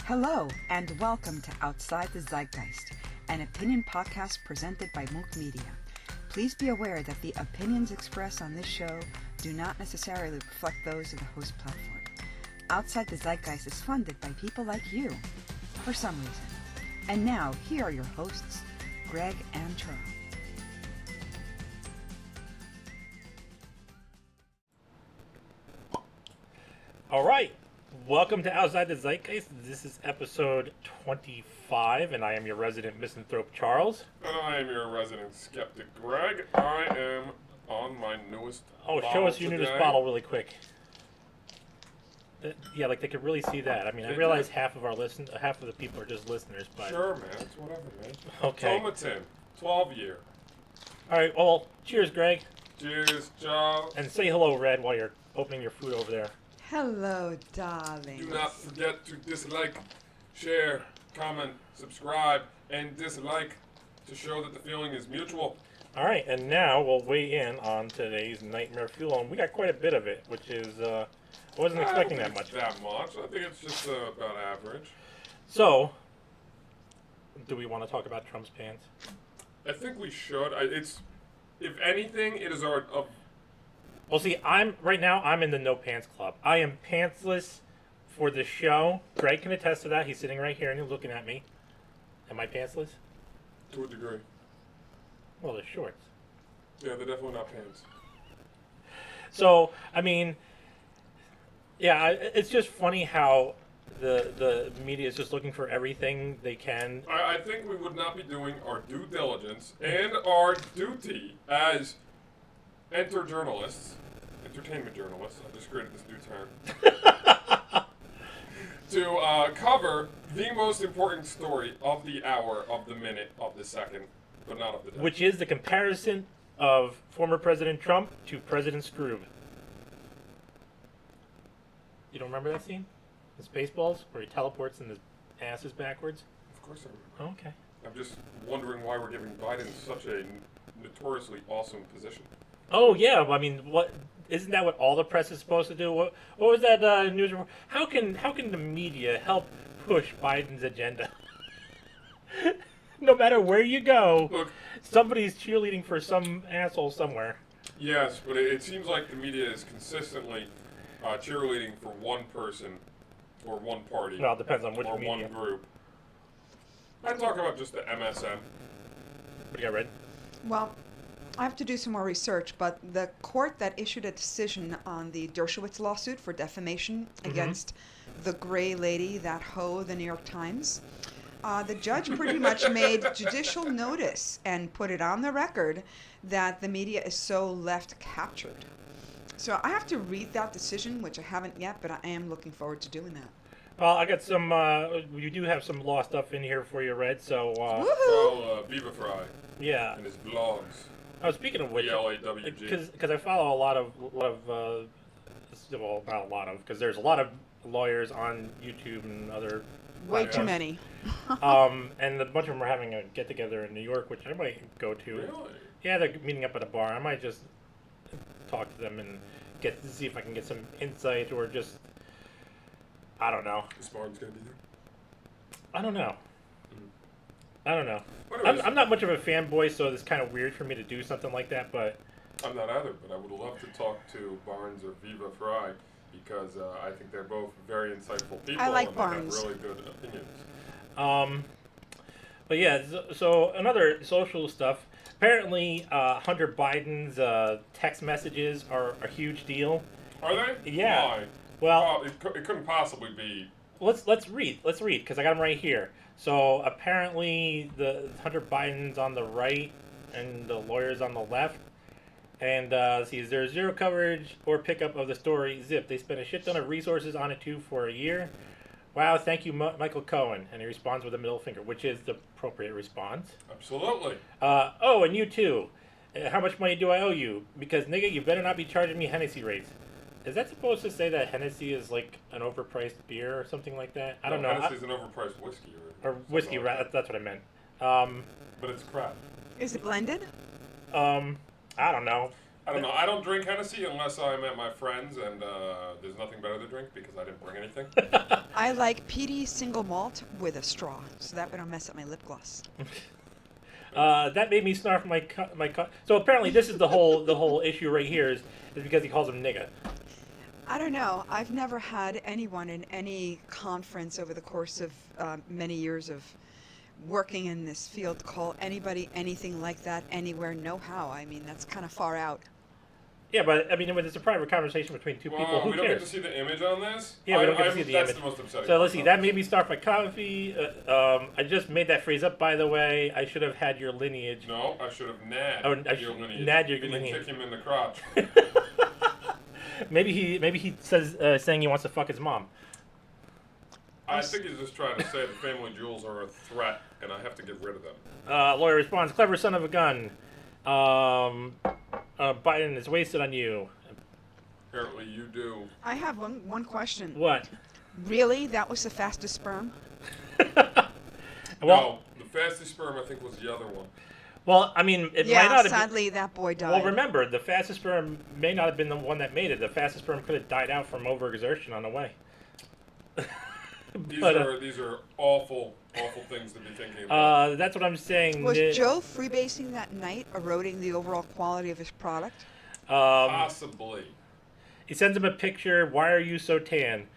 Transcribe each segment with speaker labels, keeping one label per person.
Speaker 1: Hello, and welcome to Outside the Zeitgeist, an opinion podcast presented by Mook Media. Please be aware that the opinions expressed on this show do not necessarily reflect those of the host platform. Outside the Zeitgeist is funded by people like you, for some reason. And now, here are your hosts, Greg and Charles.
Speaker 2: All right, welcome to Outside the Zeitgeist. This is episode 25, and I am your resident misanthrope, Charles.
Speaker 3: And I am your resident skeptic, Greg. I am on my newest bottle
Speaker 2: Show us your
Speaker 3: today.
Speaker 2: newest bottle really quick. Yeah, like they could really see that. I mean, I realize half of the people are just listeners, but...
Speaker 3: Sure, man. It's whatever, man.
Speaker 2: Okay.
Speaker 3: Tomatin, 12 year.
Speaker 2: All right, well, cheers, Greg.
Speaker 3: Cheers, Charles.
Speaker 2: And say hello, Red, while you're opening your food over there.
Speaker 1: Hello, darling.
Speaker 3: Do not forget to dislike, share, comment, subscribe, and dislike to show that the feeling is mutual.
Speaker 2: All right, and now we'll weigh in on today's Nightmare Fuel, and we got quite a bit of it, which is... I wasn't expecting that much.
Speaker 3: I think it's just about average.
Speaker 2: So, do we want to talk about Trump's pants?
Speaker 3: I think we should. If anything, it is our...
Speaker 2: Well, see, I'm in the no pants club. I am pantsless for the show. Greg can attest to that. He's sitting right here and he's looking at me. Am I pantsless?
Speaker 3: To a degree.
Speaker 2: Well, they're shorts.
Speaker 3: Yeah, they're definitely not pants.
Speaker 2: So, I mean, yeah, it's just funny how the media is just looking for everything they can.
Speaker 3: I think we would not be doing our due diligence and our duty as entertainment journalists, I just created this new term, to cover the most important story of the hour, of the minute, of the second, but not of the day.
Speaker 2: Which is the comparison of former President Trump to President Scrooge. You don't remember that scene? The Spaceballs, where he teleports and his ass is backwards?
Speaker 3: Of course I remember.
Speaker 2: Oh, okay.
Speaker 3: I'm just wondering why we're giving Biden such a notoriously awesome position.
Speaker 2: Oh yeah, I mean, what isn't that what all the press is supposed to do? What was that news report? How can the media help push Biden's agenda? No matter where you go,
Speaker 3: Look,
Speaker 2: somebody's cheerleading for some asshole somewhere.
Speaker 3: yes, but it seems like the media is consistently cheerleading for one person or one party.
Speaker 2: Well, it depends on which
Speaker 3: or
Speaker 2: media.
Speaker 3: one group. I'm talking about just the MSM.
Speaker 2: What do you got, Red?
Speaker 4: Well, I have to do some more research, but the court that issued a decision on the Dershowitz lawsuit for defamation against the gray lady, that hoe, the New York Times, the judge pretty much made judicial notice and put it on the record that the media is so left captured. So I have to read that decision, which I haven't yet, but I am looking forward to doing that.
Speaker 2: Well, I got some. You do have some law stuff in here for you, Red. So.
Speaker 4: Woohoo!
Speaker 3: Beaver Fry
Speaker 2: Yeah.
Speaker 3: and his blogs.
Speaker 2: Oh, speaking of which,
Speaker 3: BLAWG.
Speaker 2: because I follow a lot of well, not a lot of, because there's a lot of lawyers on YouTube and other
Speaker 4: Way too
Speaker 2: platforms.
Speaker 4: many.
Speaker 2: And a bunch of them are having a get together in New York, which I might go to.
Speaker 3: Really?
Speaker 2: Yeah, they're meeting up at a bar. I might just talk to them and get to see if I can get some insight or just, I don't know.
Speaker 3: Is Barnes going to be there?
Speaker 2: I don't know. I don't know.
Speaker 3: Anyways,
Speaker 2: I'm not much of a fanboy, so it's kind of weird for me to do something like that, but...
Speaker 3: I'm not either, but I would love to talk to Barnes or Viva Fry because I think they're both very insightful people.
Speaker 4: I like
Speaker 3: and
Speaker 4: Barnes.
Speaker 3: They have really good opinions.
Speaker 2: But yeah, so another social stuff. Apparently, Hunter Biden's text messages are a huge deal.
Speaker 3: Are they?
Speaker 2: Yeah.
Speaker 3: Why?
Speaker 2: Well,
Speaker 3: it couldn't possibly be.
Speaker 2: let's read because I got them right here. So apparently, the Hunter Biden's on the right and the lawyer's on the left. And see, there's zero coverage or pickup of the story. Zip. They spent a shit ton of resources on it too for a year. Wow, thank you, Michael Cohen. And he responds with a middle finger, which is the appropriate response.
Speaker 3: Absolutely.
Speaker 2: Oh, and you too. How much money do I owe you? Because, nigga, you better not be charging me Hennessy rates. Is that supposed to say that Hennessy is like an overpriced beer or something like that? I don't know.
Speaker 3: Hennessy's an overpriced whiskey.
Speaker 2: Or whiskey,
Speaker 3: like
Speaker 2: right? That's what I meant.
Speaker 3: But it's crap.
Speaker 4: Is it blended?
Speaker 2: I don't know.
Speaker 3: I don't know. I don't drink Hennessy unless I'm at my friends, and there's nothing better to drink because I didn't bring anything.
Speaker 4: I like peaty single malt with a straw, so that way I don't mess up my lip gloss.
Speaker 2: That made me snarf my. So apparently, this is the whole issue right here is because he calls him nigga.
Speaker 4: I don't know. I've never had anyone in any conference over the course of many years of working in this field call anybody anything like that anywhere, no how. I mean, that's kind of far out.
Speaker 2: Yeah, but I mean, when it's a private conversation between two people, who
Speaker 3: we don't
Speaker 2: cares?
Speaker 3: get to see the image on this.
Speaker 2: Yeah, we don't get to see the image.
Speaker 3: That's the most upsetting.
Speaker 2: So let's see.
Speaker 3: part.
Speaker 2: That made me start my coffee. I just made that phrase up, by the way. I should have had your lineage.
Speaker 3: No, I should have nagged
Speaker 2: your lineage. Nagged your lineage.
Speaker 3: Kick him in the crotch.
Speaker 2: Maybe he says saying he wants to fuck his mom.
Speaker 3: I think he's just trying to say the family jewels are a threat, and I have to get rid of them.
Speaker 2: Lawyer responds, "Clever son of a gun. Biden is wasted on you."
Speaker 3: Apparently, you do.
Speaker 4: I have one question.
Speaker 2: What?
Speaker 4: Really? That was the fastest sperm?
Speaker 3: No, the fastest sperm I think was the other one.
Speaker 2: Well, I mean, it might
Speaker 4: Yeah,
Speaker 2: not have
Speaker 4: sadly, that boy died.
Speaker 2: Well, remember, the fastest sperm may not have been the one that made it. The fastest sperm could have died out from overexertion on the way.
Speaker 3: These are awful things to be thinking about.
Speaker 2: That's what I'm saying.
Speaker 4: Was Joe freebasing that night, eroding the overall quality of his product?
Speaker 3: Possibly.
Speaker 2: He sends him a picture. Why are you so tan?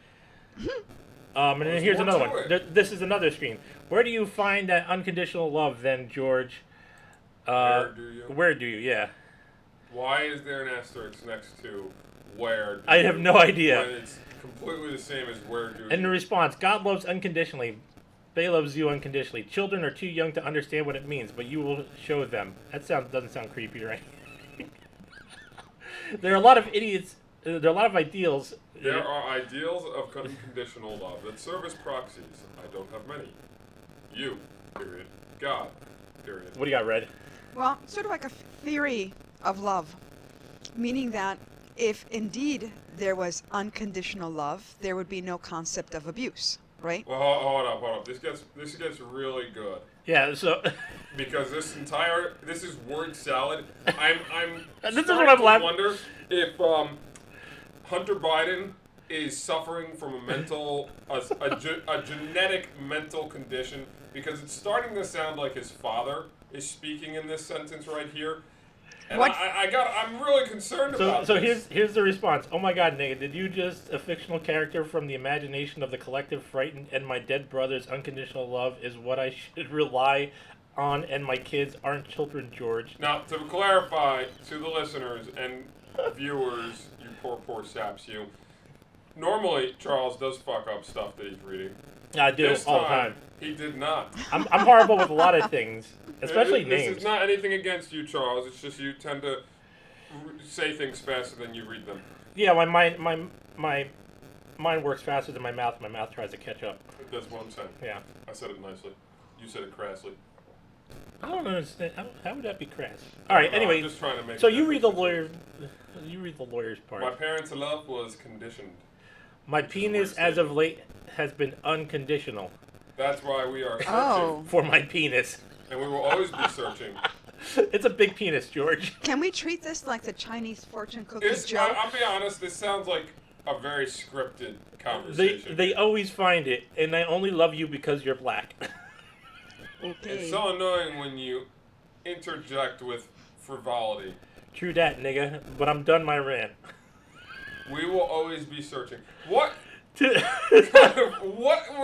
Speaker 2: And then
Speaker 3: There's
Speaker 2: here's
Speaker 3: more
Speaker 2: another
Speaker 3: to
Speaker 2: one.
Speaker 3: it.
Speaker 2: This is another screen. Where do you find that unconditional love, then, George?
Speaker 3: Where do you?
Speaker 2: Where do you? Yeah.
Speaker 3: Why is there an asterisk next to where?
Speaker 2: I have no idea.
Speaker 3: When it's completely the same as where do
Speaker 2: And the
Speaker 3: you?
Speaker 2: response: God loves unconditionally. They loves you unconditionally. Children are too young to understand what it means, but you will show them. That doesn't sound creepy, right? There are a lot of idiots. There are a lot of ideals.
Speaker 3: There are ideals of unconditional love that serve as proxies. I don't have many. You, period. God, period.
Speaker 2: What do you got, Red?
Speaker 4: Well, sort of like a theory of love, meaning that if indeed there was unconditional love, there would be no concept of abuse, right?
Speaker 3: Well, hold up. This gets really good.
Speaker 2: Yeah. So.
Speaker 3: Because this is word salad. I'm
Speaker 2: This is
Speaker 3: starting
Speaker 2: what I'm
Speaker 3: to
Speaker 2: laughing-
Speaker 3: wonder if Hunter Biden is suffering from a genetic mental condition, because it's starting to sound like his father is speaking in this sentence right here. And
Speaker 4: What?
Speaker 3: I'm really concerned about
Speaker 2: So
Speaker 3: this.
Speaker 2: here's the response. Oh my God, nigga, did you just a fictional character from the imagination of the collective frightened and my dead brother's unconditional love is what I should rely on, and my kids aren't children, George.
Speaker 3: Now, to clarify to the listeners and viewers, you poor saps, you. Normally, Charles does fuck up stuff that he's reading.
Speaker 2: I do
Speaker 3: This
Speaker 2: all the time.
Speaker 3: He did not.
Speaker 2: I'm horrible with a lot of things, especially
Speaker 3: This
Speaker 2: names.
Speaker 3: is not anything against you, Charles. It's just you tend to say things faster than you read them.
Speaker 2: Yeah, my mind works faster than my mouth. My mouth tries to catch up.
Speaker 3: That's what I'm saying.
Speaker 2: Yeah.
Speaker 3: I said it nicely. You said it crassly.
Speaker 2: I don't understand. How would that be crass? All right. Anyway,
Speaker 3: I'm just trying to make.
Speaker 2: so
Speaker 3: it
Speaker 2: you read the
Speaker 3: different.
Speaker 2: lawyer. You read the lawyer's part.
Speaker 3: My parents' love was conditioned.
Speaker 2: My penis, as of late, has been unconditional
Speaker 3: That's why we are searching,
Speaker 4: Oh.
Speaker 2: for my penis.
Speaker 3: and we will always be searching.
Speaker 2: It's a big penis, George.
Speaker 4: Can we treat this like the Chinese fortune cookie joke?
Speaker 3: I'll be honest. This sounds like a very scripted conversation.
Speaker 2: They always find it, and I only love you because you're black.
Speaker 4: Okay.
Speaker 3: It's so annoying when you interject with frivolity.
Speaker 2: True that, nigga. But I'm done my rant.
Speaker 3: We will always be searching. What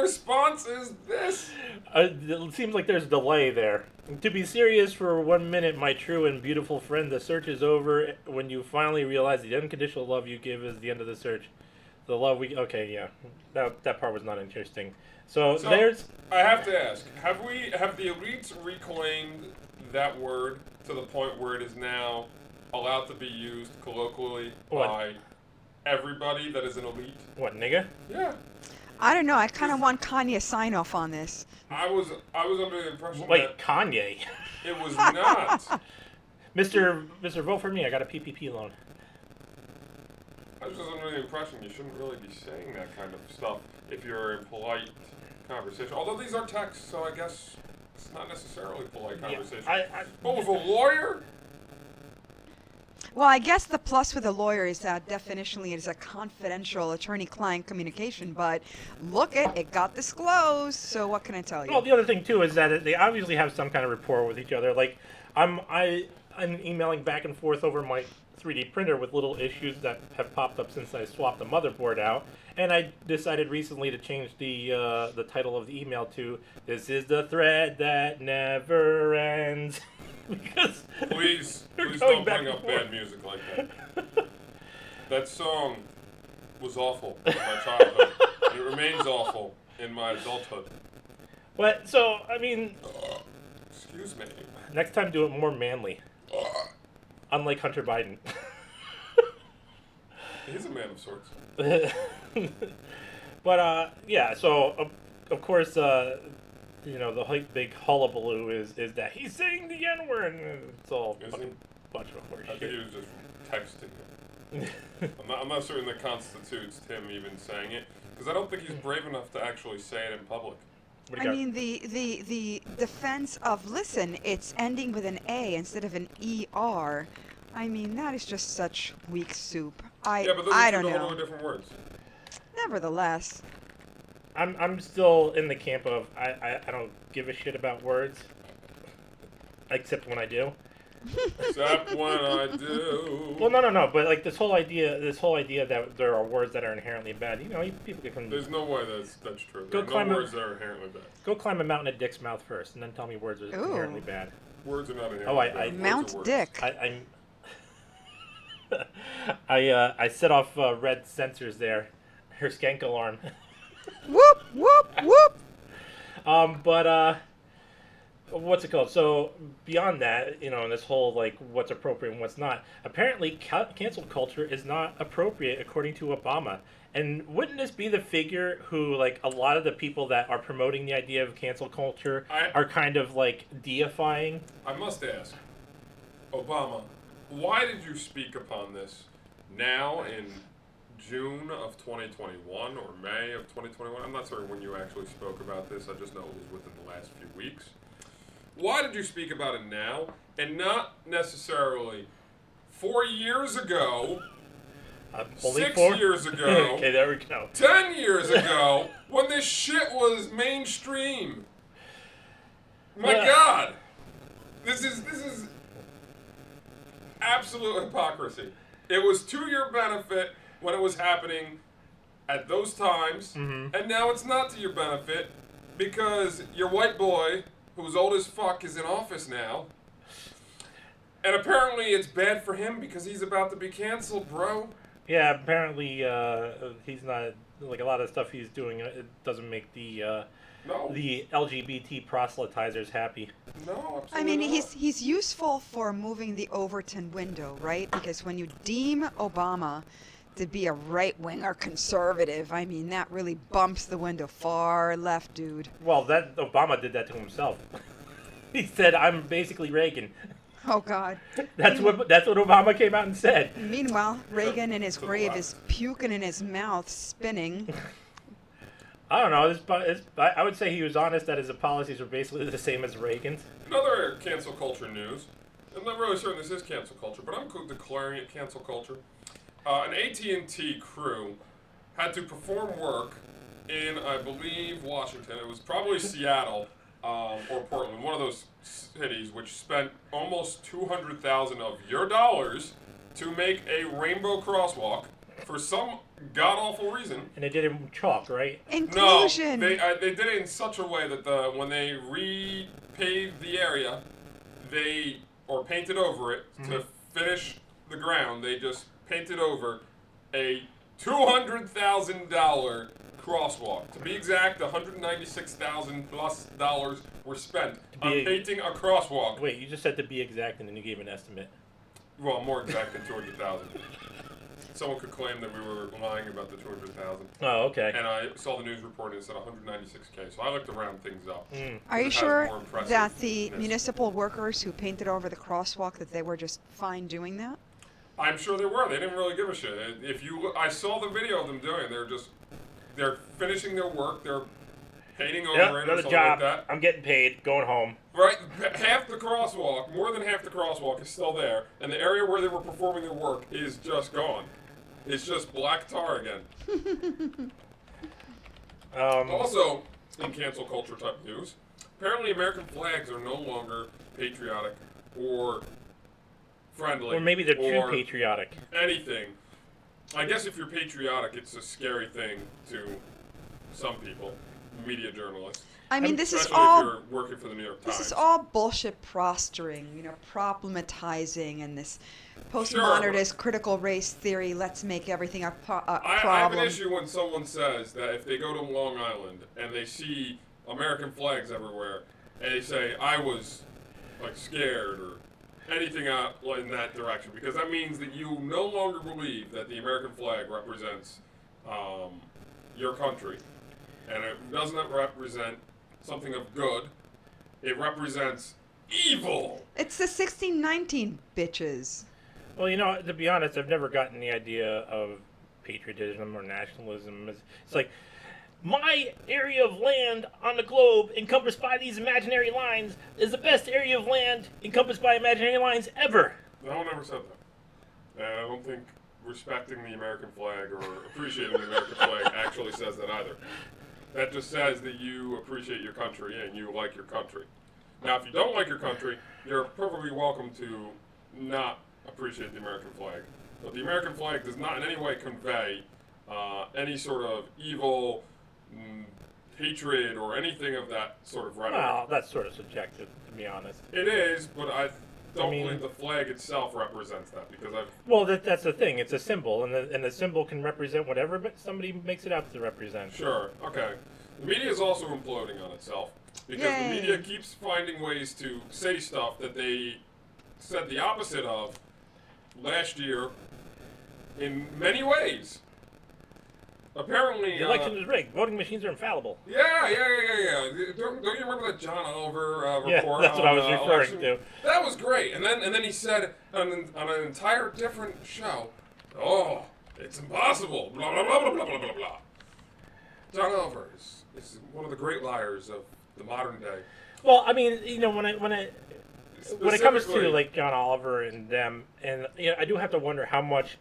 Speaker 3: response is this?
Speaker 2: It seems like there's a delay there. To be serious for 1 minute, my true and beautiful friend, the search is over when you finally realize the unconditional love you give is the end of the search. The love we... Okay, yeah. That part was not interesting. So there's...
Speaker 3: I have to ask, have the elites reclaimed that word to the point where it is now allowed to be used colloquially
Speaker 2: What?
Speaker 3: by everybody that is an elite?
Speaker 2: What, nigga?
Speaker 3: Yeah.
Speaker 4: I don't know. I kind of want Kanye sign off on this.
Speaker 3: I was under the impression
Speaker 2: Wait, Kanye.
Speaker 3: that it was not.
Speaker 2: Mr. Vote for me. I got a PPP loan.
Speaker 3: I was just under the impression you shouldn't really be saying that kind of stuff if you're in polite conversation. Although these are texts, so I guess it's not necessarily polite conversation.
Speaker 2: I
Speaker 3: But with a lawyer?
Speaker 4: Well, I guess the plus with a lawyer is that definitionally it is a confidential attorney-client communication, but look it got disclosed, so what can I tell you?
Speaker 2: Well, the other thing too is that they obviously have some kind of rapport with each other. Like I'm emailing back and forth over my 3D printer with little issues that have popped up since I swapped the motherboard out, and I decided recently to change the title of the email to "This is the thread that never ends." Because
Speaker 3: Please
Speaker 2: going
Speaker 3: don't
Speaker 2: back
Speaker 3: bring
Speaker 2: and
Speaker 3: up
Speaker 2: forth.
Speaker 3: bad music like that. That song was awful in my childhood. And it remains awful in my adulthood.
Speaker 2: But so I mean,
Speaker 3: Excuse me.
Speaker 2: next time do it more manly, unlike Hunter Biden.
Speaker 3: He's a man of sorts.
Speaker 2: But yeah, so of course, you know, the big hullabaloo is that he's saying the N-word, and it's all
Speaker 3: Is
Speaker 2: fucking
Speaker 3: he?
Speaker 2: bunch of horse
Speaker 3: I think he
Speaker 2: shit.
Speaker 3: was just texting him. I'm not certain that constitutes him even saying it, because I don't think he's brave enough to actually say it in public.
Speaker 2: What do
Speaker 4: I
Speaker 2: you got?
Speaker 4: mean, the defense of, listen, it's ending with an A instead of an ER. I mean, that is just such weak soup.
Speaker 3: Yeah, but those
Speaker 4: I
Speaker 3: are
Speaker 4: don't
Speaker 3: two
Speaker 4: know.
Speaker 3: totally different words.
Speaker 4: Nevertheless.
Speaker 2: I'm still in the camp of I don't give a shit about words, except when I do.
Speaker 3: Except when I do.
Speaker 2: Well, no, but like this whole idea that there are words that are inherently bad. You know, people can
Speaker 3: There's no way that's true.
Speaker 2: Go
Speaker 3: There are
Speaker 2: climb
Speaker 3: no
Speaker 2: a-
Speaker 3: words that are inherently bad.
Speaker 2: go climb a mountain at Dick's mouth first, and then tell me words are
Speaker 4: Ooh.
Speaker 2: inherently bad.
Speaker 3: Words are not inherently
Speaker 2: Oh, I-
Speaker 3: bad.
Speaker 2: I-
Speaker 3: Words are
Speaker 4: Mount
Speaker 3: words.
Speaker 4: Dick.
Speaker 2: I set off red sensors there. Her skank alarm.
Speaker 4: Whoop, whoop, whoop.
Speaker 2: But what's it called? So beyond that, you know, this whole like what's appropriate and what's not. Apparently, cancel culture is not appropriate according to Obama. And wouldn't this be the figure who, like, a lot of the people that are promoting the idea of cancel culture are kind of like deifying?
Speaker 3: I must ask, Obama, why did you speak upon this now in June of 2021 or May of 2021? I'm not certain when you actually spoke about this. I just know it was within the last few weeks. Why did you speak about it now and not necessarily 4 years ago,
Speaker 2: Only
Speaker 3: 6
Speaker 2: 4
Speaker 3: years ago,
Speaker 2: Okay, there we go.
Speaker 3: 10 years ago, when this shit was mainstream? My
Speaker 2: Yeah.
Speaker 3: God, this is absolute hypocrisy. It was to your benefit when it was happening at those times, and now it's not to your benefit because your white boy, who's old as fuck, is in office now. And apparently it's bad for him because he's about to be canceled, bro.
Speaker 2: Yeah, apparently he's not, like, a lot of stuff he's doing. It doesn't make the
Speaker 3: No.
Speaker 2: LGBT proselytizers happy.
Speaker 3: No, absolutely
Speaker 4: I mean,
Speaker 3: not.
Speaker 4: he's useful for moving the Overton window, right? Because when you deem Obama to be a right-winger conservative, I mean, that really bumps the window far left, dude.
Speaker 2: Well, that Obama did that to himself. He said, "I'm basically Reagan."
Speaker 4: Oh, God.
Speaker 2: That's what Obama came out and said.
Speaker 4: Meanwhile, Reagan in his
Speaker 3: To the
Speaker 4: grave
Speaker 3: left.
Speaker 4: is puking in his mouth, spinning.
Speaker 2: I don't know. I would say he was honest that his policies were basically the same as Reagan's.
Speaker 3: Another cancel culture news. I'm not really certain this is cancel culture, but I'm declaring it cancel culture. An AT&T crew had to perform work in, I believe, Washington. It was probably Seattle or Portland, one of those cities, which spent almost $200,000 of your dollars to make a rainbow crosswalk for some god-awful reason.
Speaker 2: And they did it in chalk, right?
Speaker 4: Inclusion.
Speaker 3: No, they did it in such a way that when they repaved the area, or painted over it to finish the ground, they just painted over a $200,000 crosswalk. To be exact, $196,000 plus were spent on painting a crosswalk.
Speaker 2: Wait, you just said to be exact, and then you gave an estimate.
Speaker 3: Well, more exact than 200,000. Someone could claim that we were lying about the 200,000.
Speaker 2: Oh, okay.
Speaker 3: And I saw the news report and it said 196K. So I looked to round things up.
Speaker 4: Are you
Speaker 3: It has
Speaker 4: sure
Speaker 3: more impressive-
Speaker 4: that the
Speaker 3: Yes.
Speaker 4: municipal workers who painted over the crosswalk, that they were just fine doing that?
Speaker 3: I'm sure they were. They didn't really give a shit. I saw the video of them doing it. They're finishing their work. They're hating
Speaker 2: Yep,
Speaker 3: over it or
Speaker 2: another
Speaker 3: something
Speaker 2: job.
Speaker 3: like that.
Speaker 2: I'm getting paid. Going home.
Speaker 3: Right, half the crosswalk, more than half the crosswalk is still there, and the area where they were performing their work is just gone. It's just black tar again. Also, in cancel culture type news, apparently American flags are no longer patriotic or friendly.
Speaker 2: Or maybe they're too patriotic.
Speaker 3: Anything. I guess if you're patriotic, it's a scary thing to some people, media journalists.
Speaker 4: I mean, this is
Speaker 3: Especially
Speaker 4: all
Speaker 3: if you're working for the New York Times.
Speaker 4: this is all bullshit posturing, problematizing, and this postmodernist critical race theory. Let's make everything a problem.
Speaker 3: I have an issue when someone says that if they go to Long Island and they see American flags everywhere, and they say, I was, scared or anything out in that direction, because that means that you no longer believe that the American flag represents your country, and it doesn't represent something of good. It represents evil.
Speaker 4: It's the 1619 bitches.
Speaker 2: Well, to be honest, I've never gotten the idea of patriotism or nationalism. It's like, my area of land on the globe encompassed by these imaginary lines is the best area of land encompassed by imaginary lines ever.
Speaker 3: No one ever said that. And I don't think respecting the American flag or appreciating the American flag actually says that either. That just says that you appreciate your country and you like your country. Now, if you don't like your country, you're perfectly welcome to not appreciate the American flag. But the American flag does not in any way convey any sort of evil, hatred, or anything of that sort of rhetoric.
Speaker 2: Well, that's sort of subjective, to be honest.
Speaker 3: It is, but I don't believe the flag itself represents that, because
Speaker 2: Well, that's the thing. It's a symbol, and the symbol can represent whatever but somebody makes it out to represent.
Speaker 3: Sure, okay. The media is also imploding on itself, because the media keeps finding ways to say stuff that they said the opposite of last year in many ways. Apparently,
Speaker 2: the election is rigged. Voting machines are infallible.
Speaker 3: Yeah. Don't you remember that John Oliver report?
Speaker 2: Yeah, that's what I was referring
Speaker 3: election?
Speaker 2: to.
Speaker 3: That was great. And then he said on an entire different show, "Oh, it's impossible." Blah blah blah blah blah blah blah blah. John Oliver is one of the great liars of the modern day.
Speaker 2: Well, I mean, when it comes to John Oliver and them, and I do have to wonder how much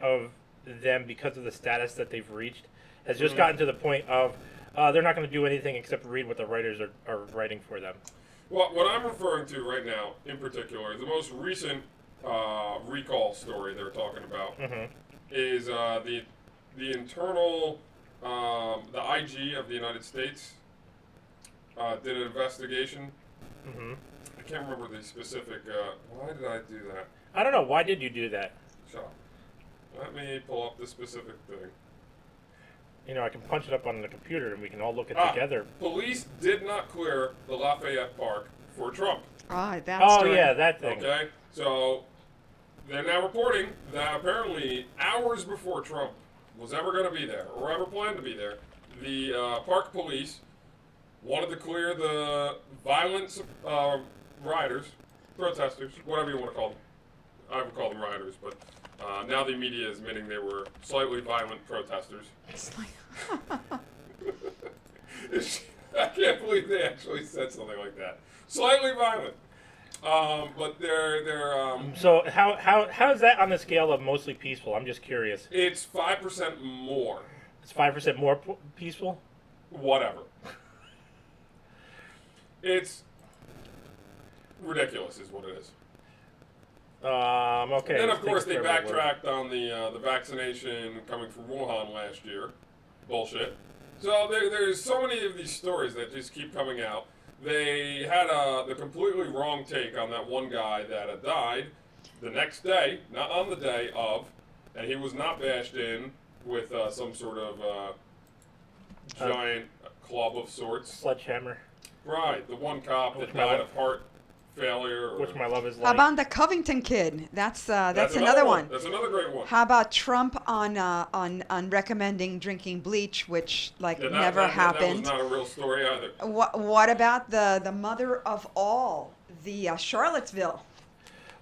Speaker 2: of them, because of the status that they've reached, has just gotten to the point of they're not going to do anything except read what the writers are writing for them.
Speaker 3: Well, what I'm referring to right now, in particular, the most recent recall story they're talking about is the internal, the IG of the United States did an investigation. I can't remember the specific. Why did I do that?
Speaker 2: I don't know. Why did you do that?
Speaker 3: So, let me pull up the specific thing.
Speaker 2: I can punch it up on the computer and we can all look at it together.
Speaker 3: Police did not clear the Lafayette Park for Trump.
Speaker 4: That story.
Speaker 2: Oh, yeah, that thing.
Speaker 3: Okay, so they're now reporting that apparently hours before Trump was ever going to be there, or ever planned to be there, the park police wanted to clear the violent rioters, protesters, whatever you want to call them. I would call them rioters, but now the media is admitting they were slightly violent protesters.
Speaker 4: It's like
Speaker 3: I can't believe they actually said something like that. Slightly violent. But they're
Speaker 2: So how is that on the scale of mostly peaceful? I'm just curious.
Speaker 3: It's 5% more.
Speaker 2: It's 5% more peaceful?
Speaker 3: Whatever. It's ridiculous, is what it is.
Speaker 2: Okay.
Speaker 3: Then, of course, they backtracked on the vaccination coming from Wuhan last year. Bullshit. So there's so many of these stories that just keep coming out. They had the completely wrong take on that one guy that had died the next day, not on the day of, and he was not bashed in with some sort of giant club of sorts.
Speaker 2: Sledgehammer.
Speaker 3: Right, the one cop that died of heart failure.
Speaker 2: Which my love is like.
Speaker 4: How about the Covington kid? That's another one.
Speaker 3: That's another great one.
Speaker 4: How about Trump on recommending drinking bleach, which never happened?
Speaker 3: That was not a real story either.
Speaker 4: What about the mother of all, the Charlottesville?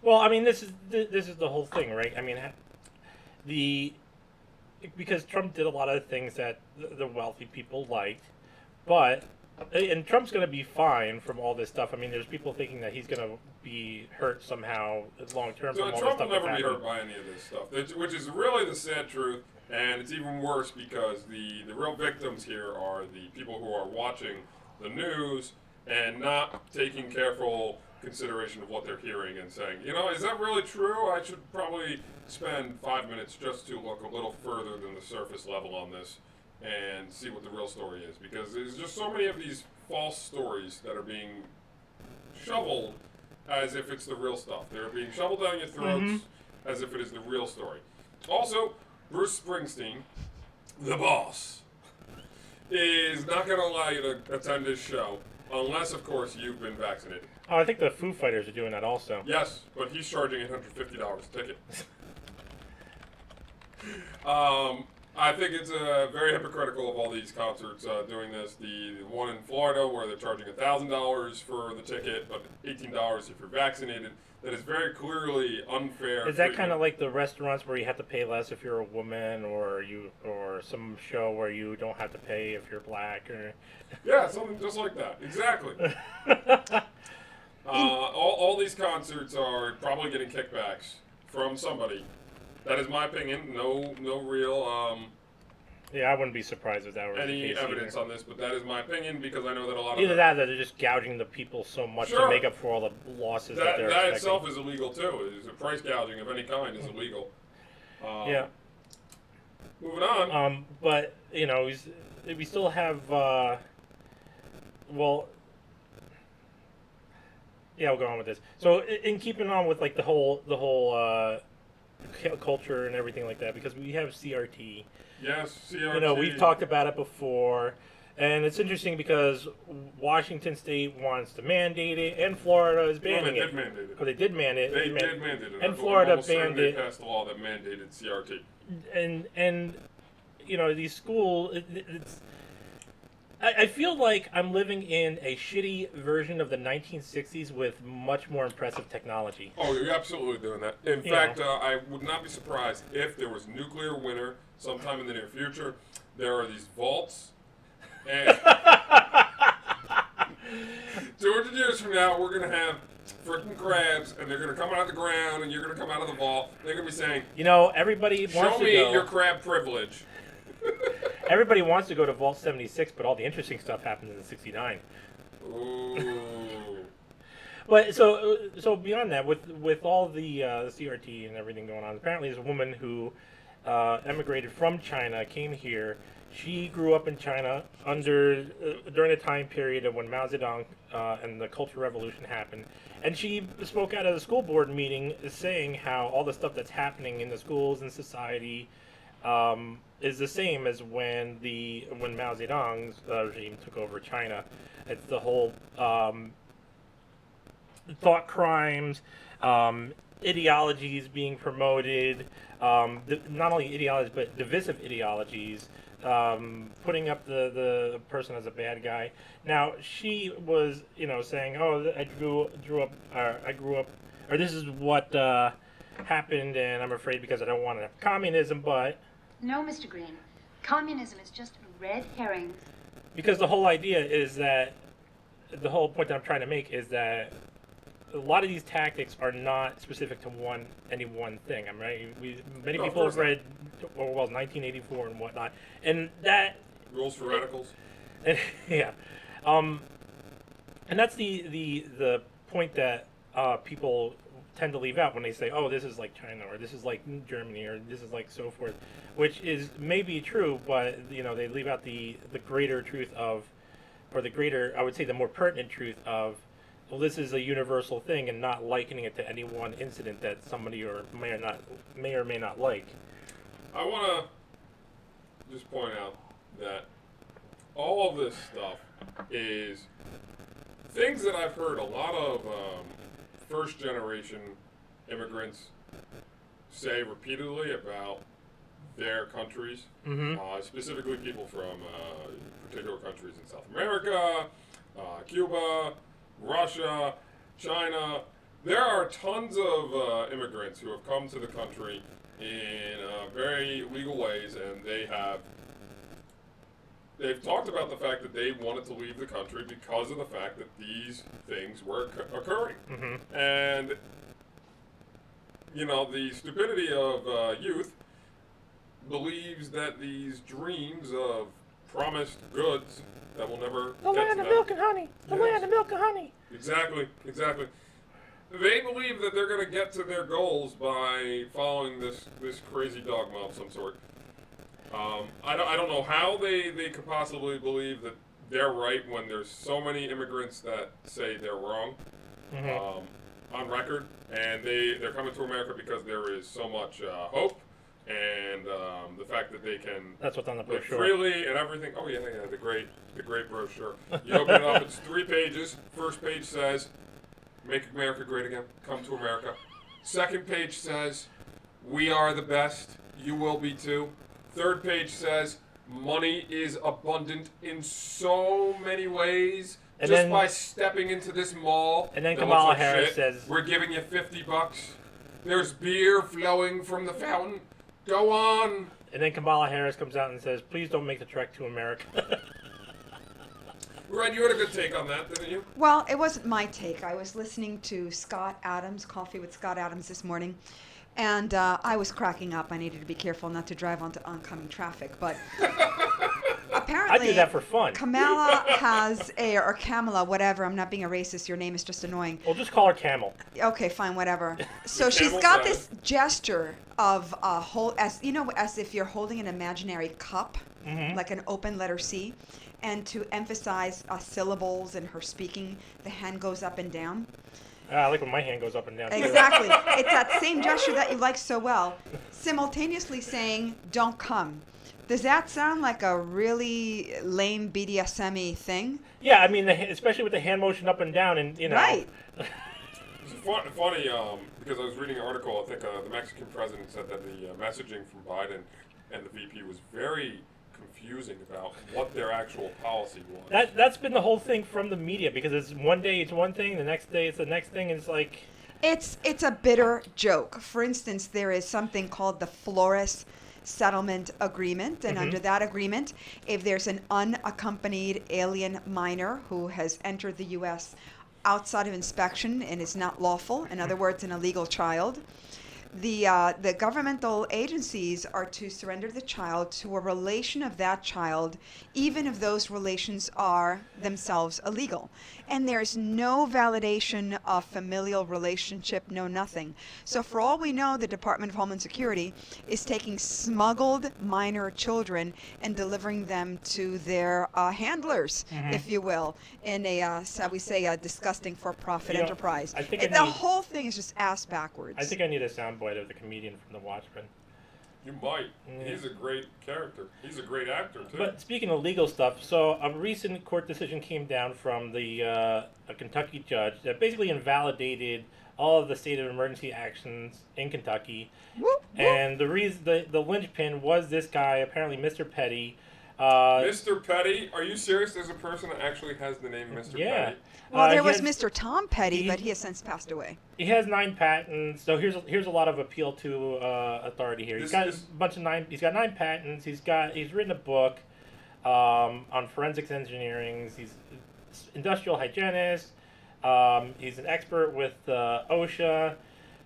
Speaker 2: Well, I mean, this is the whole thing, right? I mean, because Trump did a lot of things that the wealthy people liked, But and Trump's going to be fine from all this stuff. I mean, there's people thinking that he's going to be hurt somehow long term from all this
Speaker 3: Trump
Speaker 2: stuff.
Speaker 3: will never
Speaker 2: that's
Speaker 3: be
Speaker 2: happening.
Speaker 3: hurt by any of this stuff, which is really the sad truth. And it's even worse because the real victims here are the people who are watching the news and not taking careful consideration of what they're hearing and saying, is that really true? I should probably spend 5 minutes just to look a little further than the surface level on this and see what the real story is. Because there's just so many of these false stories that are being shoveled as if it's the real stuff. They're being shoveled down your throats as if it is the real story. Also, Bruce Springsteen, the boss, is not going to allow you to attend his show unless, of course, you've been vaccinated.
Speaker 2: Oh, I think the Foo Fighters are doing that also.
Speaker 3: Yes, but he's charging $850 a ticket. I think it's very hypocritical of all these concerts doing this. The one in Florida where they're charging $1,000 for the ticket, but $18 if you're vaccinated. That is very clearly unfair.
Speaker 2: Is that kind of like the restaurants where you have to pay less if you're a woman, or some show where you don't have to pay if you're black, or?
Speaker 3: Yeah, something just like that. Exactly. All these concerts are probably getting kickbacks from somebody. That is my opinion. No real
Speaker 2: Yeah, I wouldn't be surprised if that were
Speaker 3: any
Speaker 2: the case
Speaker 3: evidence
Speaker 2: either.
Speaker 3: on this, but that is my opinion because I know that a lot of
Speaker 2: Either that, or they're just gouging the people so much
Speaker 3: Sure.
Speaker 2: to make up for all the losses that they're
Speaker 3: that
Speaker 2: expecting.
Speaker 3: itself is illegal too. Is a price gouging of any kind is illegal.
Speaker 2: Yeah.
Speaker 3: Moving on.
Speaker 2: But we still have. Yeah, we'll go on with this. So, in keeping on with like the whole culture and everything like that, because we have CRT.
Speaker 3: Yes, CRT.
Speaker 2: We've talked about it before, and it's interesting because Washington State wants to mandate it, and Florida is banning
Speaker 3: they
Speaker 2: it.
Speaker 3: did mandate it.
Speaker 2: Oh, they did mandate it.
Speaker 3: They did mandate it.
Speaker 2: And Florida
Speaker 3: almost certain
Speaker 2: banned
Speaker 3: they
Speaker 2: it.
Speaker 3: passed a law that mandated CRT.
Speaker 2: And these schools. I feel like I'm living in a shitty version of the 1960s with much more impressive technology.
Speaker 3: Oh, you're absolutely doing that. In fact, I would not be surprised if there was nuclear winter sometime in the near future. There are these vaults, and 200 years from now, we're going to have freaking crabs, and they're going to come out of the ground, and you're going to come out of the vault. They're going to be saying,
Speaker 2: Everybody wants to go.
Speaker 3: show me your crab privilege.
Speaker 2: Everybody wants to go to Vault 76, but all the interesting stuff happens in 69.
Speaker 3: Ooh.
Speaker 2: But so beyond that, with all the CRT and everything going on, apparently there's a woman who emigrated from China, came here. She grew up in China during the time period of when Mao Zedong and the Cultural Revolution happened, and she spoke out at a school board meeting, saying how all the stuff that's happening in the schools and society is the same as when Mao Zedong's regime took over China. It's the whole thought crimes, ideologies being promoted, not only ideologies but divisive ideologies, putting up the person as a bad guy. Now she was, saying, "Oh, I grew up, or this is what happened, and I'm afraid because I don't want to have communism." But
Speaker 5: no, Mr. Green, communism is just red herrings.
Speaker 2: Because the whole idea is that the whole point that I'm trying to make is that a lot of these tactics are not specific to any one thing. I'm right. Many people have read Orwell's 1984 and whatnot, and that
Speaker 3: Rules for Radicals.
Speaker 2: Yeah, and that's the point that people tend to leave out when they say, "Oh, this is like China," or "This is like Germany," or "This is like so forth," which is maybe true, but they leave out the greater truth of, or the greater, I would say, the more pertinent truth of, well, this is a universal thing, and not likening it to any one incident that somebody may or may not like.
Speaker 3: I want to just point out that all of this stuff is things that I've heard a lot of first-generation immigrants say repeatedly about their countries, specifically people from particular countries in South America, Cuba, Russia, China. There are tons of immigrants who have come to the country in very legal ways, and they have they've talked about the fact that they wanted to leave the country because of the fact that these things were occurring.
Speaker 2: Mm-hmm.
Speaker 3: And, you know, the stupidity of youth believes that these dreams of promised goods that will never
Speaker 2: The
Speaker 3: get
Speaker 2: land
Speaker 3: to
Speaker 2: of
Speaker 3: them.
Speaker 2: milk and honey. The
Speaker 3: Yes.
Speaker 2: land of milk and honey.
Speaker 3: Exactly. They believe that they're going to get to their goals by following this crazy dogma of some sort. I don't know how they could possibly believe that they're right when there's so many immigrants that say they're wrong on record, and they're coming to America because there is so much hope and the fact that they can
Speaker 2: That's what's on the
Speaker 3: live
Speaker 2: brochure.
Speaker 3: freely and everything. Oh yeah, the great brochure. You open it up, it's 3 pages. First page says, "Make America Great Again. Come to America." Second page says, "We are the best. You will be too." Third page says, "Money is abundant in so many ways.
Speaker 2: And
Speaker 3: Just
Speaker 2: then-
Speaker 3: by stepping into this mall."
Speaker 2: And then
Speaker 3: that looks
Speaker 2: Kamala
Speaker 3: like
Speaker 2: Harris
Speaker 3: shit,
Speaker 2: says-
Speaker 3: "We're giving you $50. There's beer flowing from the fountain. Go on."
Speaker 2: And then Kamala Harris comes out and says, "Please don't make the trek to America."
Speaker 3: Right, you had a good take on that, didn't you?
Speaker 4: Well, it wasn't my take. I was listening to Scott Adams, Coffee with Scott Adams this morning, and I was cracking up. I needed to be careful not to drive onto oncoming traffic, but apparently
Speaker 2: I do that for fun.
Speaker 4: Kamala has or Kamala, whatever. I'm not being a racist. Your name is just annoying.
Speaker 2: We'll just call her Camel.
Speaker 4: Okay, fine, whatever. So
Speaker 3: The
Speaker 4: she's
Speaker 3: camel
Speaker 4: got
Speaker 3: size.
Speaker 4: this gesture of as you know, as if you're holding an imaginary cup, like an open letter C, and to emphasize syllables in her speaking, the hand goes up and down.
Speaker 2: I like when my hand goes up and down. too.
Speaker 4: Exactly. It's that same gesture that you like so well, simultaneously saying, "Don't come." Does that sound like a really lame BDSM-y thing?
Speaker 2: Yeah, I mean, especially with the hand motion up and down, and you know.
Speaker 4: Right.
Speaker 3: It's funny because I was reading an article. I think the Mexican president said that the messaging from Biden and the VP was very confusing about what their actual policy was.
Speaker 2: That's been the whole thing from the media, because it's one day it's one thing, the next day it's the next thing, and it's like.
Speaker 4: It's a bitter joke. For instance, there is something called the Flores Settlement Agreement, and under that agreement, if there's an unaccompanied alien minor who has entered the U.S. outside of inspection and is not lawful, in other words, an illegal child, the governmental agencies are to surrender the child to a relation of that child, even if those relations are themselves illegal. And there's no validation of familial relationship, no nothing. So for all we know, the Department of Homeland Security is taking smuggled minor children and delivering them to their handlers, if you will, in a, shall we say, a disgusting for-profit
Speaker 2: You know,
Speaker 4: enterprise.
Speaker 2: I think
Speaker 4: The whole thing is just ass backwards.
Speaker 2: I think I need a soundbite of the comedian from The Watchmen.
Speaker 3: You might. He's a great character. He's a great actor too.
Speaker 2: But speaking of legal stuff, so a recent court decision came down from the a Kentucky judge that basically invalidated all of the state of emergency actions in Kentucky.
Speaker 4: Whoop, whoop.
Speaker 2: And the reason the linchpin was this guy, apparently Mr. Petty.
Speaker 3: Mr. Petty? Are you serious? There's a person that actually has the name Mr.
Speaker 2: Yeah.
Speaker 3: Petty?
Speaker 4: Well, there
Speaker 2: he
Speaker 4: was
Speaker 2: has-
Speaker 4: Mr. Tom Petty,
Speaker 2: he-
Speaker 4: but he has since passed away.
Speaker 2: He has 9 patents, so here's a lot of appeal to authority here. He's got a bunch of 9. He's got 9 patents. He's written a book on forensics engineering. He's industrial hygienist. He's an expert with OSHA.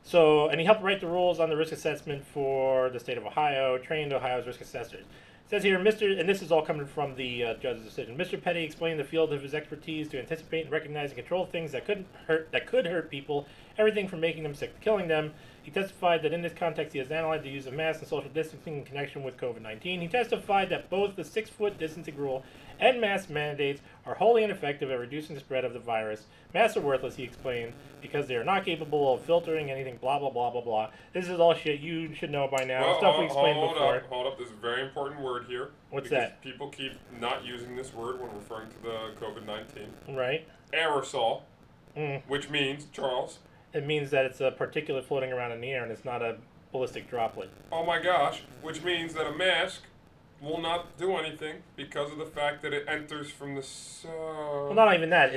Speaker 2: So, and he helped write the rules on the risk assessment for the state of Ohio, trained Ohio's risk assessors. It says here, and this is all coming from the judge's decision. Mr. Petty explained the field of his expertise to anticipate and recognize and control things that could hurt people, everything from making them sick to killing them. He testified that in this context, he has analyzed the use of masks and social distancing in connection with COVID-19. He testified that both the 6-foot distancing rule and mask mandates are wholly ineffective at reducing the spread of the virus. Masks are worthless, he explained, because they are not capable of filtering anything, blah, blah, blah, blah, blah. This is all shit you should know by now.
Speaker 3: Well,
Speaker 2: Stuff we explained before.
Speaker 3: Hold up. There's a very important word here.
Speaker 2: What's
Speaker 3: because
Speaker 2: that?
Speaker 3: People keep not using this word when referring to the COVID-19.
Speaker 2: Right?
Speaker 3: Aerosol, which means, Charles,
Speaker 2: It means that it's a particulate floating around in the air and it's not a ballistic droplet.
Speaker 3: oh my gosh, which means that a mask will not do anything because of the fact that it enters from the sun.
Speaker 2: Well, not even that.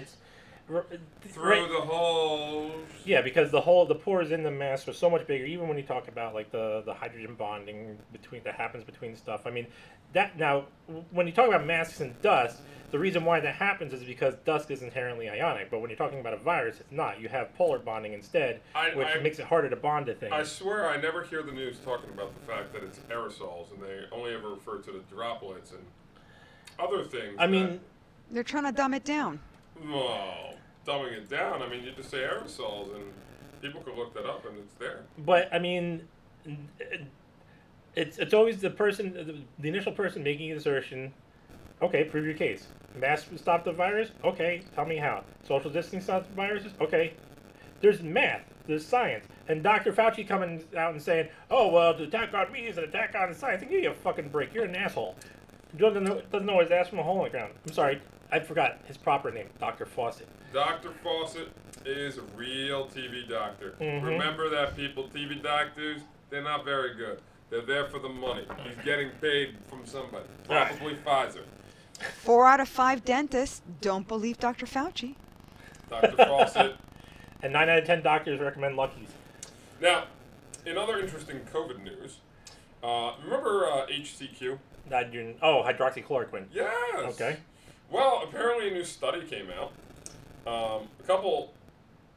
Speaker 3: Through the holes.
Speaker 2: Yeah, because the pores in the mask are so much bigger. Even when you talk about like the hydrogen bonding that happens between stuff. I mean, that now when you talk about masks and dust, the reason why that happens is because dust is inherently ionic. But when you're talking about a virus, it's not. You have polar bonding instead, which makes it harder to bond to things.
Speaker 3: I swear I never hear the news talking about the fact that it's aerosols, and they only ever refer to the droplets and other things.
Speaker 2: I mean,
Speaker 4: they're trying to dumb it down.
Speaker 3: No, dumbing it down. I mean, you just say aerosols, and people can look that up, and it's there.
Speaker 2: But I mean, it's always the initial person making the assertion. Okay, prove your case. Masks stop the virus? Okay, tell me how. Social distancing stops the viruses? Okay. There's math, there's science, and Dr. Fauci coming out and saying, "Oh well, the attack on me is an attack on science." Give you a fucking break. You're an asshole. Doesn't know his ass from a hole in the ground. I'm sorry, I forgot his proper name, Dr. Fawcett.
Speaker 3: Dr. Fawcett is a real TV doctor.
Speaker 2: Mm-hmm.
Speaker 3: Remember that, people. TV doctors, they're not very good. They're there for the money. He's getting paid from somebody, probably Pfizer.
Speaker 4: 4 out of 5 dentists don't believe Dr. Fauci.
Speaker 3: Dr. Fawcett.
Speaker 2: And 9 out of 10 doctors recommend Lucky's.
Speaker 3: Now, in other interesting COVID news, remember HCQ?
Speaker 2: Hydroxychloroquine.
Speaker 3: Yes.
Speaker 2: Okay.
Speaker 3: Well, apparently a new study came out. A couple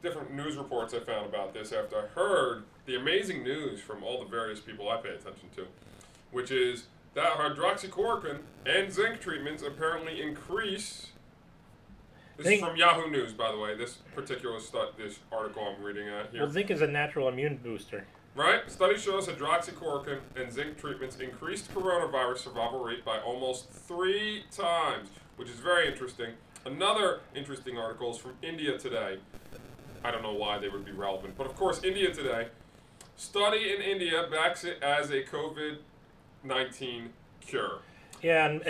Speaker 3: different news reports I found about this after I heard the amazing news from all the various people I pay attention to, which is that hydroxychloroquine and zinc treatments apparently increase. This is from Yahoo News, by the way. This particular this article I'm reading at here.
Speaker 2: Well, zinc is a natural immune booster.
Speaker 3: Right? Study shows hydroxychloroquine and zinc treatments increased coronavirus survival rate by almost 3 times, which is very interesting. Another interesting article is from India Today. I don't know why they would be relevant, but of course, India Today. Study in India backs it as a COVID-19 cure.
Speaker 2: Yeah, and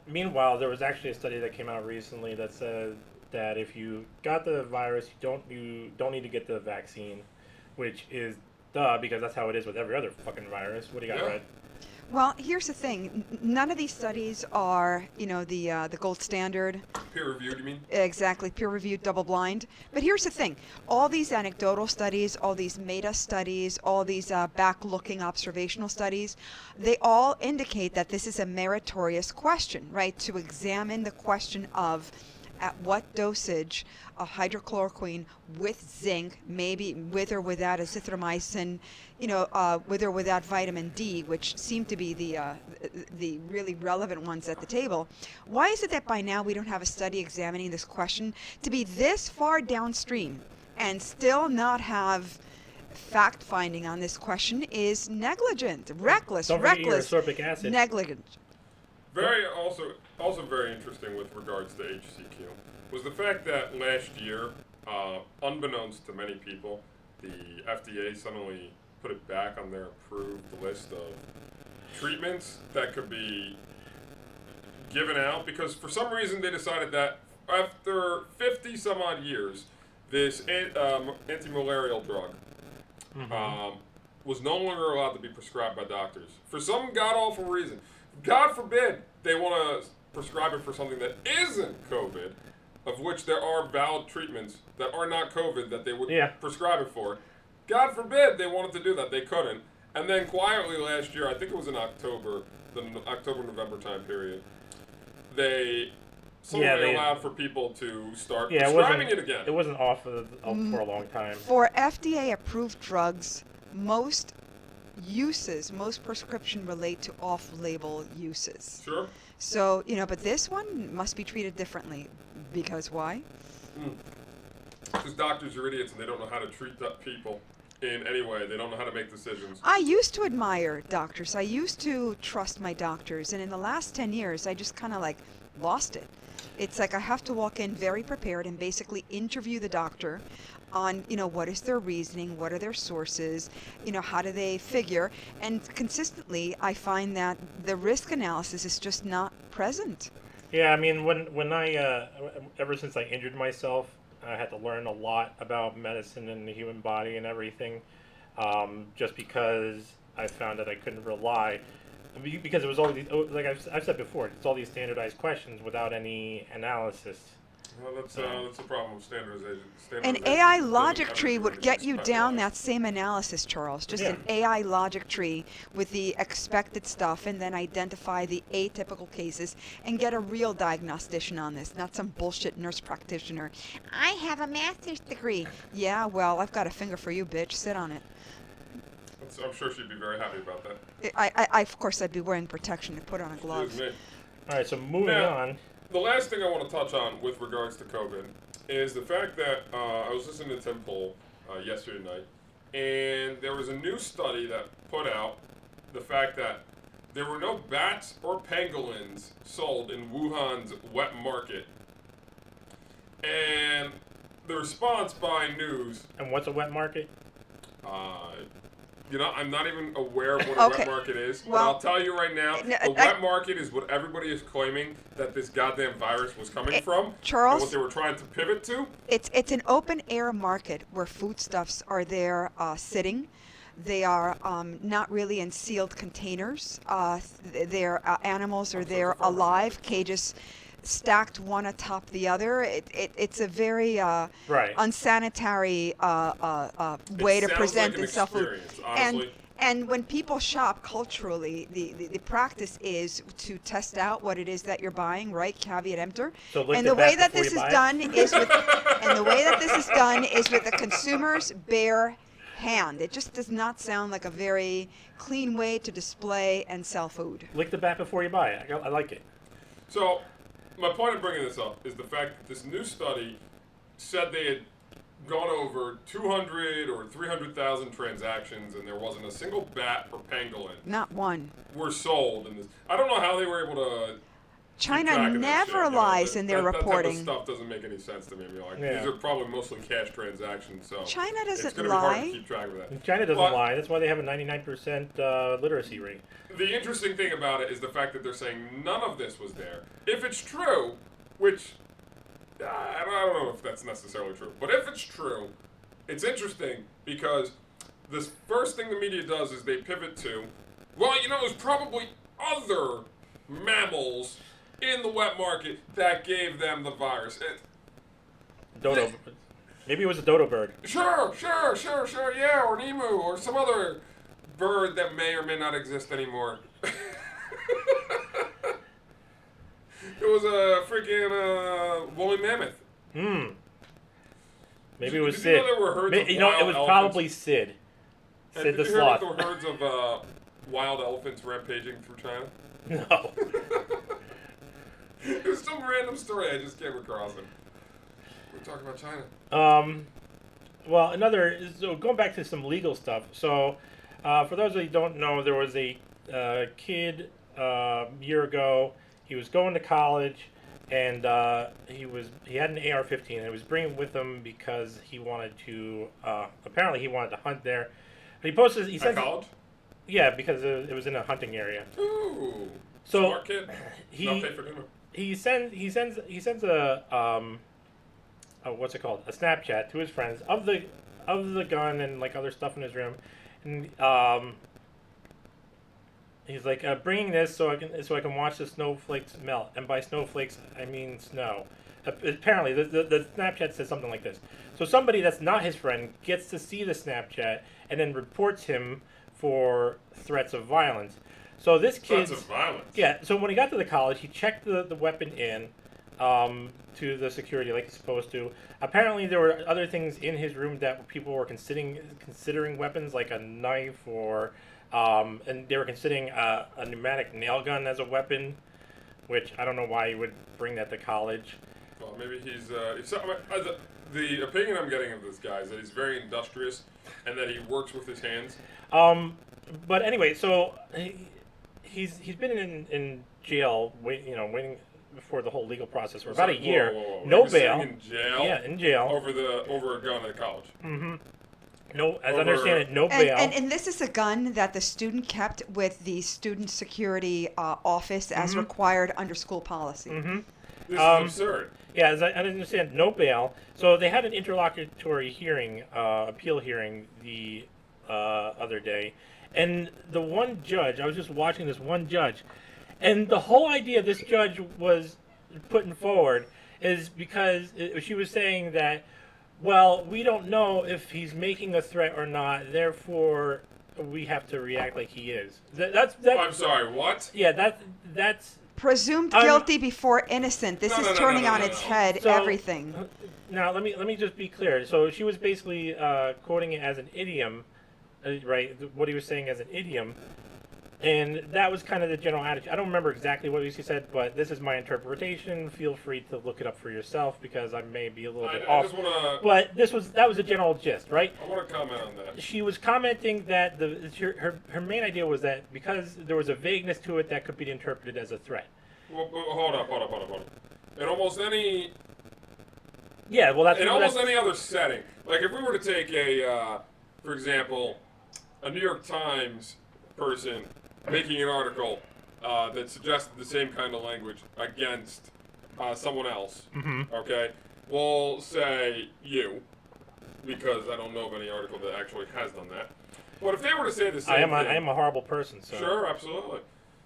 Speaker 2: meanwhile, there was actually a study that came out recently that said that if you got the virus, you don't need to get the vaccine, which is because that's how it is with every other fucking virus. What do you got, Red?
Speaker 4: Well, here's the thing. None of these studies are, the gold standard.
Speaker 3: Peer-reviewed, you mean?
Speaker 4: Exactly, peer-reviewed, double-blind. But here's the thing. All these anecdotal studies, all these meta studies, all these back-looking observational studies, they all indicate that this is a meritorious question, right? To examine the question of at what dosage a hydrochloroquine with zinc, maybe with or without azithromycin, with or without vitamin D, which seem to be the really relevant ones at the table. Why is it that by now we don't have a study examining this question to be this far downstream and still not have fact-finding on this question is negligent, reckless,
Speaker 2: Don't forget your ascorbic acid.
Speaker 4: negligent.
Speaker 3: Also very interesting with regards to HCQ was the fact that last year, unbeknownst to many people, the FDA suddenly put it back on their approved list of treatments that could be given out because for some reason they decided that after 50 some odd years, this anti-malarial drug was no longer allowed to be prescribed by doctors for some god-awful reason. God forbid they want to prescribe it for something that isn't COVID, of which there are valid treatments that are not COVID that they would prescribe it for. God forbid they wanted to do that. They couldn't. And then quietly last year, I think it was in October, the October-November time period, they suddenly allowed for people to start prescribing it again.
Speaker 2: It wasn't off for a long time.
Speaker 4: For FDA-approved drugs, most prescription relate to off-label uses.
Speaker 3: Sure.
Speaker 4: So, but this one must be treated differently. Because why?
Speaker 3: Because doctors are idiots and they don't know how to treat people in any way. They don't know how to make decisions.
Speaker 4: I used to admire doctors. I used to trust my doctors. And in the last 10 years, I just kind of lost it. It's like I have to walk in very prepared and basically interview the doctor on, what is their reasoning, what are their sources, how do they figure. And consistently, I find that the risk analysis is just not present.
Speaker 2: Yeah, I mean, when I, ever since I injured myself, I had to learn a lot about medicine and the human body and everything, just because I found that I couldn't rely, because it was all these, like I've said before, it's all these standardized questions without any analysis.
Speaker 3: Well, that's the problem with standardization.
Speaker 4: An
Speaker 3: Standardization
Speaker 4: AI
Speaker 3: doesn't
Speaker 4: logic
Speaker 3: ever
Speaker 4: tree
Speaker 3: do
Speaker 4: would
Speaker 3: anything
Speaker 4: get you down that
Speaker 3: specialized.
Speaker 4: same analysis, Charles. Just
Speaker 2: Yeah.
Speaker 4: an AI logic tree with the expected stuff and then identify the atypical cases and get a real diagnostician on this, not some bullshit nurse practitioner. I have a master's degree. Yeah, well, I've got a finger for you, bitch. Sit on it.
Speaker 3: I'm sure she'd be very happy about that.
Speaker 4: Of course, I'd be wearing protection to put on a glove.
Speaker 3: Excuse me.
Speaker 2: All right, so moving
Speaker 3: Now,
Speaker 2: on.
Speaker 3: The last thing I want to touch on with regards to COVID is the fact that I was listening to Tim Pool yesterday night, and there was a new study that put out the fact that there were no bats or pangolins sold in Wuhan's wet market. And the response by news,
Speaker 2: And what's a wet market?
Speaker 3: I'm not even aware of what a
Speaker 4: Okay.
Speaker 3: wet market is, but
Speaker 4: Well,
Speaker 3: I'll tell you right now,
Speaker 4: no,
Speaker 3: a wet market is what everybody is claiming that this goddamn virus was coming from,
Speaker 4: Charles?
Speaker 3: and what they were trying to pivot to.
Speaker 4: It's an open air market where foodstuffs are there sitting. They are not really in sealed containers. Their animals are there alive, cages stacked one atop the other. It's a very
Speaker 2: Right.
Speaker 4: unsanitary way to
Speaker 3: Sounds
Speaker 4: present
Speaker 3: like an
Speaker 4: itself.
Speaker 3: experience, honestly.
Speaker 4: And when people shop culturally, the practice is to test out what it is that you're buying, right? Caveat emptor.
Speaker 2: So lick
Speaker 4: And
Speaker 2: the
Speaker 4: the way
Speaker 2: bat
Speaker 4: that
Speaker 2: before
Speaker 4: this
Speaker 2: you
Speaker 4: is
Speaker 2: buy it?
Speaker 4: done is with and the way that this is done is with the consumer's bare hand. It just does not sound like a very clean way to display and sell food.
Speaker 2: Lick the bat before you buy it. I like it.
Speaker 3: So, my point of bringing this up is the fact that this new study said they had gone over 200 or 300,000 transactions, and there wasn't a single bat or pangolin
Speaker 4: Not one.
Speaker 3: were sold in this. I don't know how they were able to.
Speaker 4: China
Speaker 3: keep track of that
Speaker 4: never
Speaker 3: shit, you know,
Speaker 4: lies
Speaker 3: that-
Speaker 4: in their
Speaker 3: that
Speaker 4: reporting.
Speaker 3: That type of stuff doesn't make any sense to me. I mean, like,
Speaker 2: Yeah.
Speaker 3: these are probably mostly cash transactions, so
Speaker 4: China
Speaker 3: it's
Speaker 4: doesn't
Speaker 3: going to be hard
Speaker 4: lie.
Speaker 3: to keep track of that.
Speaker 2: And China doesn't
Speaker 3: But
Speaker 2: lie. That's why they have a 99% literacy rate.
Speaker 3: The interesting thing about it is the fact that they're saying none of this was there. If it's true, which I don't know if that's necessarily true, but if it's true, it's interesting because the first thing the media does is they pivot to, well, there's probably other mammals in the wet market that gave them the virus.
Speaker 2: Dodo. Maybe it was a dodo bird.
Speaker 3: Sure, yeah, or an emu, or some other bird that may or may not exist anymore. It was a freaking woolly mammoth.
Speaker 2: Maybe it was
Speaker 3: Did
Speaker 2: Sid.
Speaker 3: you know there were herds of
Speaker 2: it was
Speaker 3: wild elephants?
Speaker 2: probably Sid.
Speaker 3: And
Speaker 2: Sid the
Speaker 3: did you hear
Speaker 2: sloth.
Speaker 3: about the herds of wild elephants rampaging through China?
Speaker 2: No.
Speaker 3: It was some random story I just came across. And we're talking about China.
Speaker 2: Well, so going back to some legal stuff. So, for those of you who don't know, there was a kid a year ago. He was going to college, and he had an AR-15, and he was bringing it with him because he wanted to. Apparently, he wanted to hunt there. But he posted. He
Speaker 3: At
Speaker 2: said,
Speaker 3: college?
Speaker 2: yeah, because it was in a hunting area.
Speaker 3: Ooh.
Speaker 2: So
Speaker 3: Smart kid. Not pay for dinner.
Speaker 2: he sends a what's it called, a Snapchat to his friends of the gun and like other stuff in his room, and he's like, bringing this so I can watch the snowflakes melt, and by snowflakes I mean snow. Apparently the Snapchat says something like this. So somebody that's not his friend gets to see the Snapchat and then reports him for threats of violence. So this kid,
Speaker 3: Threats of violence.
Speaker 2: yeah. So when he got to the college, he checked the weapon in to the security like he's supposed to. Apparently, there were other things in his room that people were considering weapons, like a knife or, and they were considering a pneumatic nail gun as a weapon, which I don't know why he would bring that to college.
Speaker 3: Well, maybe he's. The opinion I'm getting of this guy is that he's very industrious and that he works with his hands.
Speaker 2: But anyway, so he's been in jail, waiting for the whole legal process for about a year.
Speaker 3: Whoa.
Speaker 2: No
Speaker 3: He was
Speaker 2: bail.
Speaker 3: sitting in jail.
Speaker 2: Yeah, in jail.
Speaker 3: Over a gun at college.
Speaker 2: No, as I
Speaker 3: Over-
Speaker 2: understand it, no bail.
Speaker 4: And this is a gun that the student kept with the student security office as required under school policy.
Speaker 3: This is absurd.
Speaker 2: Yeah, as I understand, no bail. So they had an interlocutory hearing, appeal hearing the other day, and the one judge, I was just watching this one judge, and the whole idea this judge was putting forward is because she was saying that, well, we don't know if he's making a threat or not, therefore we have to react like he is. That's
Speaker 3: I'm sorry, what?
Speaker 2: yeah, that's
Speaker 4: Presumed guilty before innocent. This is turning on its head
Speaker 2: So,
Speaker 4: everything.
Speaker 2: Now let me just be clear. So she was basically quoting it as an idiom, right? What he was saying as an idiom, and that was kind of the general attitude. I don't remember exactly what he said, but this is my interpretation. Feel free to look it up for yourself because I may be a little bit
Speaker 3: I
Speaker 2: off.
Speaker 3: just wanna.
Speaker 2: But that was the general gist, right?
Speaker 3: I want to comment on that.
Speaker 2: She was commenting that her main idea was that because there was a vagueness to it that could be interpreted as a threat.
Speaker 3: Well, hold up. In almost any any other setting, like if we were to take for example, a New York Times person making an article that suggested the same kind of language against someone else, okay, we'll say you, because I don't know of any article that actually has done that. But if they were to say the same thing,
Speaker 2: I am a horrible person. So.
Speaker 3: Sure, absolutely.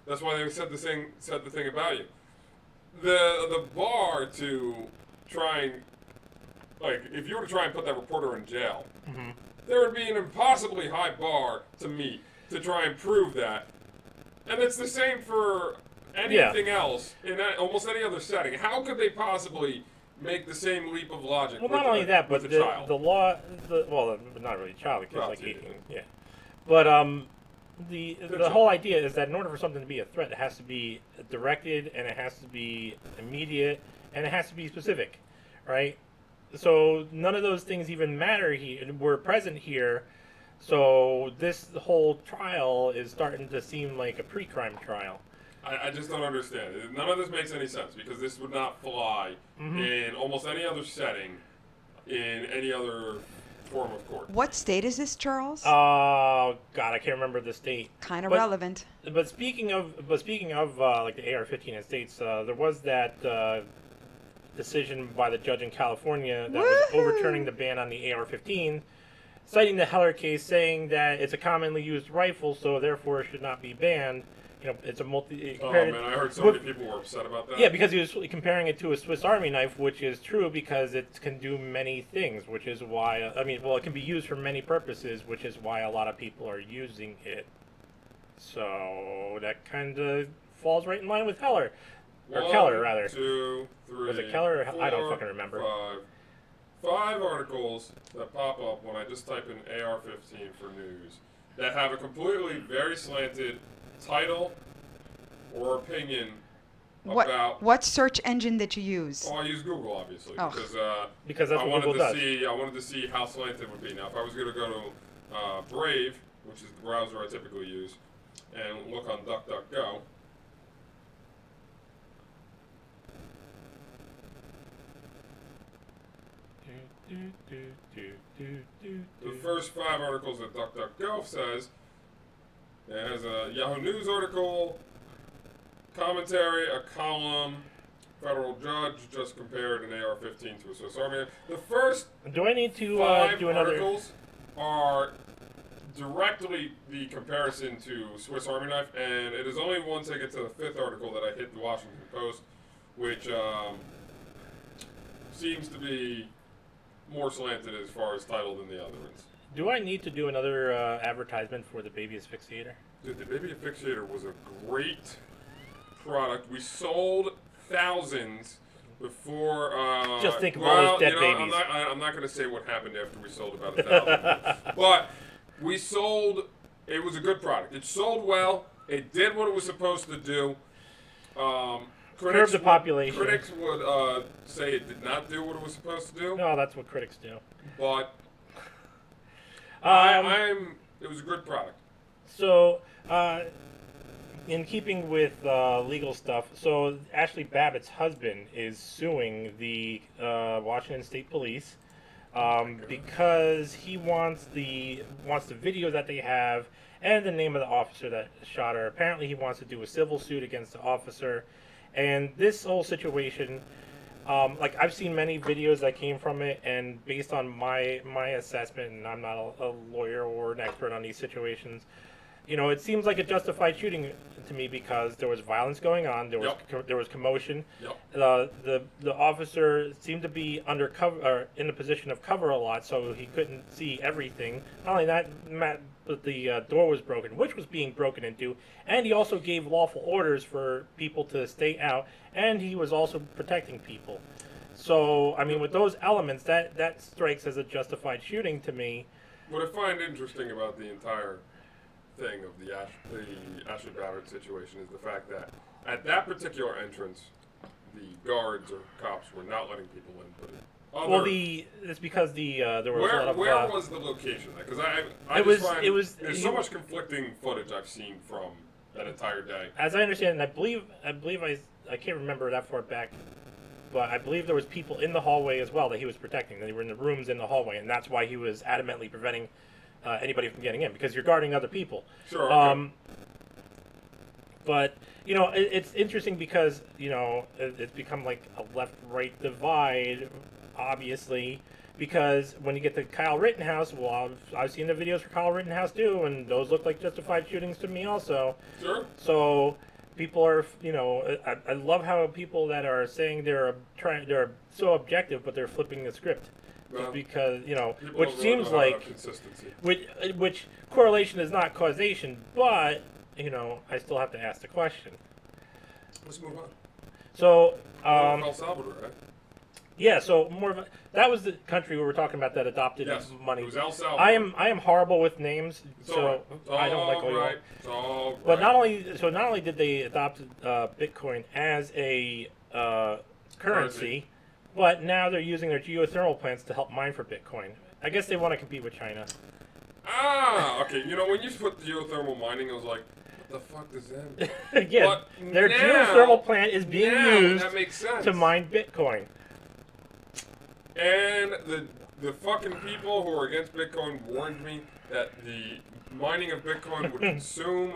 Speaker 3: That's why they said the thing about you. The bar to try and, like, if you were to try and put that reporter in jail, there would be an impossibly high bar to meet to try and prove that. And it's the same for anything else in almost any other setting. How could they possibly make the same leap of logic?
Speaker 2: Well, not only that, but the law, well, not really child, because like 18, yeah. But the whole idea is that in order for something to be a threat, it has to be directed, and it has to be immediate, and it has to be specific, right? So none of those things even matter here. We're present here. So this whole trial is starting to seem like a pre-crime trial.
Speaker 3: I just don't understand. None of this makes any sense because this would not fly in almost any other setting, in any other form of court.
Speaker 4: What state is this, Charles?
Speaker 2: Oh God, I can't remember the state.
Speaker 4: Kind of relevant.
Speaker 2: But speaking of like the AR-15 in states, there was that decision by the judge in California that was overturning the ban on the AR-15. Citing the Heller case, saying that it's a commonly used rifle, so therefore it should not be banned. You know, it's a multi.
Speaker 3: Oh man, I heard so many people were upset about that.
Speaker 2: Yeah, because he was comparing it to a Swiss Army knife, which is true because it can do many things, which is why it can be used for many purposes, which is why a lot of people are using it. So that kind of falls right in line with Heller, or Keller rather.
Speaker 3: 1, 2, 3.
Speaker 2: Was it Keller?
Speaker 3: 4,
Speaker 2: I don't fucking remember.
Speaker 3: 5 articles that pop up when I just type in AR-15 for news that have a completely very slanted title or opinion about.
Speaker 4: What search engine did you use?
Speaker 3: Oh, I use Google obviously
Speaker 2: because that's what Google does.
Speaker 3: I wanted to see how slanted it would be. Now, if I was going to go to Brave, which is the browser I typically use, and look on DuckDuckGo. The first 5 articles that DuckDuckGo says, it has a Yahoo News article, commentary, a column, federal judge just compared an AR-15 to a Swiss Army knife. The first
Speaker 2: do I need to
Speaker 3: 5
Speaker 2: do another?
Speaker 3: Articles are directly the comparison to Swiss Army knife, and it is only once I get to the 5th article that I hit the Washington Post, which seems to be more slanted as far as title than the other ones.
Speaker 2: Do I need to do another advertisement for the Baby Asphyxiator?
Speaker 3: Dude, the Baby Asphyxiator was a great product. We sold thousands before.
Speaker 2: Just think of all those dead babies.
Speaker 3: I'm not going to say what happened after we sold about 1,000. But we sold. It was a good product. It sold well. It did what it was supposed to do.
Speaker 2: Curb the population.
Speaker 3: Critics would say it did not do what it was supposed to do.
Speaker 2: No, that's what critics do.
Speaker 3: But it was a good product.
Speaker 2: So, in keeping with legal stuff, so Ashli Babbitt's husband is suing the Washington State Police because he wants the video that they have and the name of the officer that shot her. Apparently, he wants to do a civil suit against the officer, and this whole situation. I've seen many videos that came from it, and based on my assessment, and I'm not a lawyer or an expert on these situations, it seems like a justified shooting to me because there was violence going on. There was there was commotion.
Speaker 3: Yep.
Speaker 2: The officer seemed to be under cover, or in a position of cover a lot, so he couldn't see everything. Not only that, but the door was broken, which was being broken into, and he also gave lawful orders for people to stay out, and he was also protecting people. So, I mean, with those elements, that strikes as a justified shooting to me.
Speaker 3: What I find interesting about the entire thing of the Ashli Babbit situation is the fact that at that particular entrance, the guards or cops were not letting people in. But
Speaker 2: it's because there was a lot of.
Speaker 3: Where was the location? Because there's so much conflicting footage I've seen from that entire day.
Speaker 2: As I understand, and I can't remember that far back, but I believe there was people in the hallway as well that he was protecting. They were in the rooms in the hallway, and that's why he was adamantly preventing anybody from getting in, because you're guarding other people.
Speaker 3: Sure. Okay.
Speaker 2: But it's interesting because it's become like a left-right divide, obviously, because when you get to Kyle Rittenhouse, well, I've seen the videos for Kyle Rittenhouse too, and those look like justified shootings to me also.
Speaker 3: Sure.
Speaker 2: So people are, I love how people that are saying they're so objective, but they're flipping the script. Just because, which seems like, which correlation is not causation, but, I still have to ask the question.
Speaker 3: Let's move on.
Speaker 2: So,
Speaker 3: El Salvador, right?
Speaker 2: Yeah, so that was the country we were talking about that adopted money.
Speaker 3: It was El Salvador.
Speaker 2: I am horrible with names, so I don't like all right. But not only did they adopt Bitcoin as a currency, but now they're using their geothermal plants to help mine for Bitcoin. I guess they want to compete with China.
Speaker 3: Ah, okay. When you put geothermal mining, I was like, what the fuck does that mean?
Speaker 2: Yeah, their geothermal plant is being used
Speaker 3: that makes sense.
Speaker 2: to mine Bitcoin.
Speaker 3: And the fucking people who are against Bitcoin warned me that the mining of Bitcoin would consume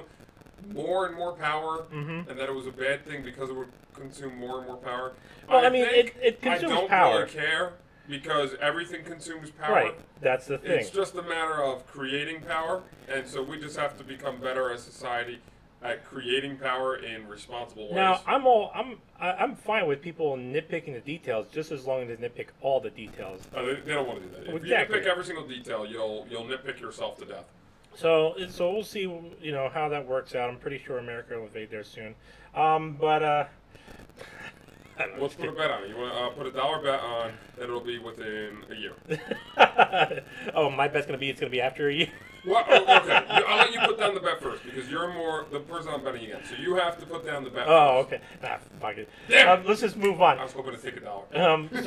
Speaker 3: more and more power, and that it was a bad thing because it would consume more and more power.
Speaker 2: Well, it consumes power.
Speaker 3: I don't really care because everything consumes power.
Speaker 2: Right, that's the thing.
Speaker 3: It's just a matter of creating power, and so we just have to become better as a society at creating power in responsible ways.
Speaker 2: Now, I'm fine with people nitpicking the details, just as long as they nitpick all the details.
Speaker 3: They don't want to do that. If
Speaker 2: Exactly.
Speaker 3: you nitpick every single detail, you'll nitpick yourself to death.
Speaker 2: So we'll see, how that works out. I'm pretty sure America will invade there soon.
Speaker 3: Let's put a bet on it. You want to put $1 bet on that it'll be within a year.
Speaker 2: Oh, my bet's it's gonna be after a year.
Speaker 3: Well, okay. I'll let you put down the bet first because you're the person I'm betting against. So you have to put down the bet
Speaker 2: Oh,
Speaker 3: first.
Speaker 2: okay. Fuck it.
Speaker 3: Damn.
Speaker 2: Let's just move on.
Speaker 3: I was hoping to take $1.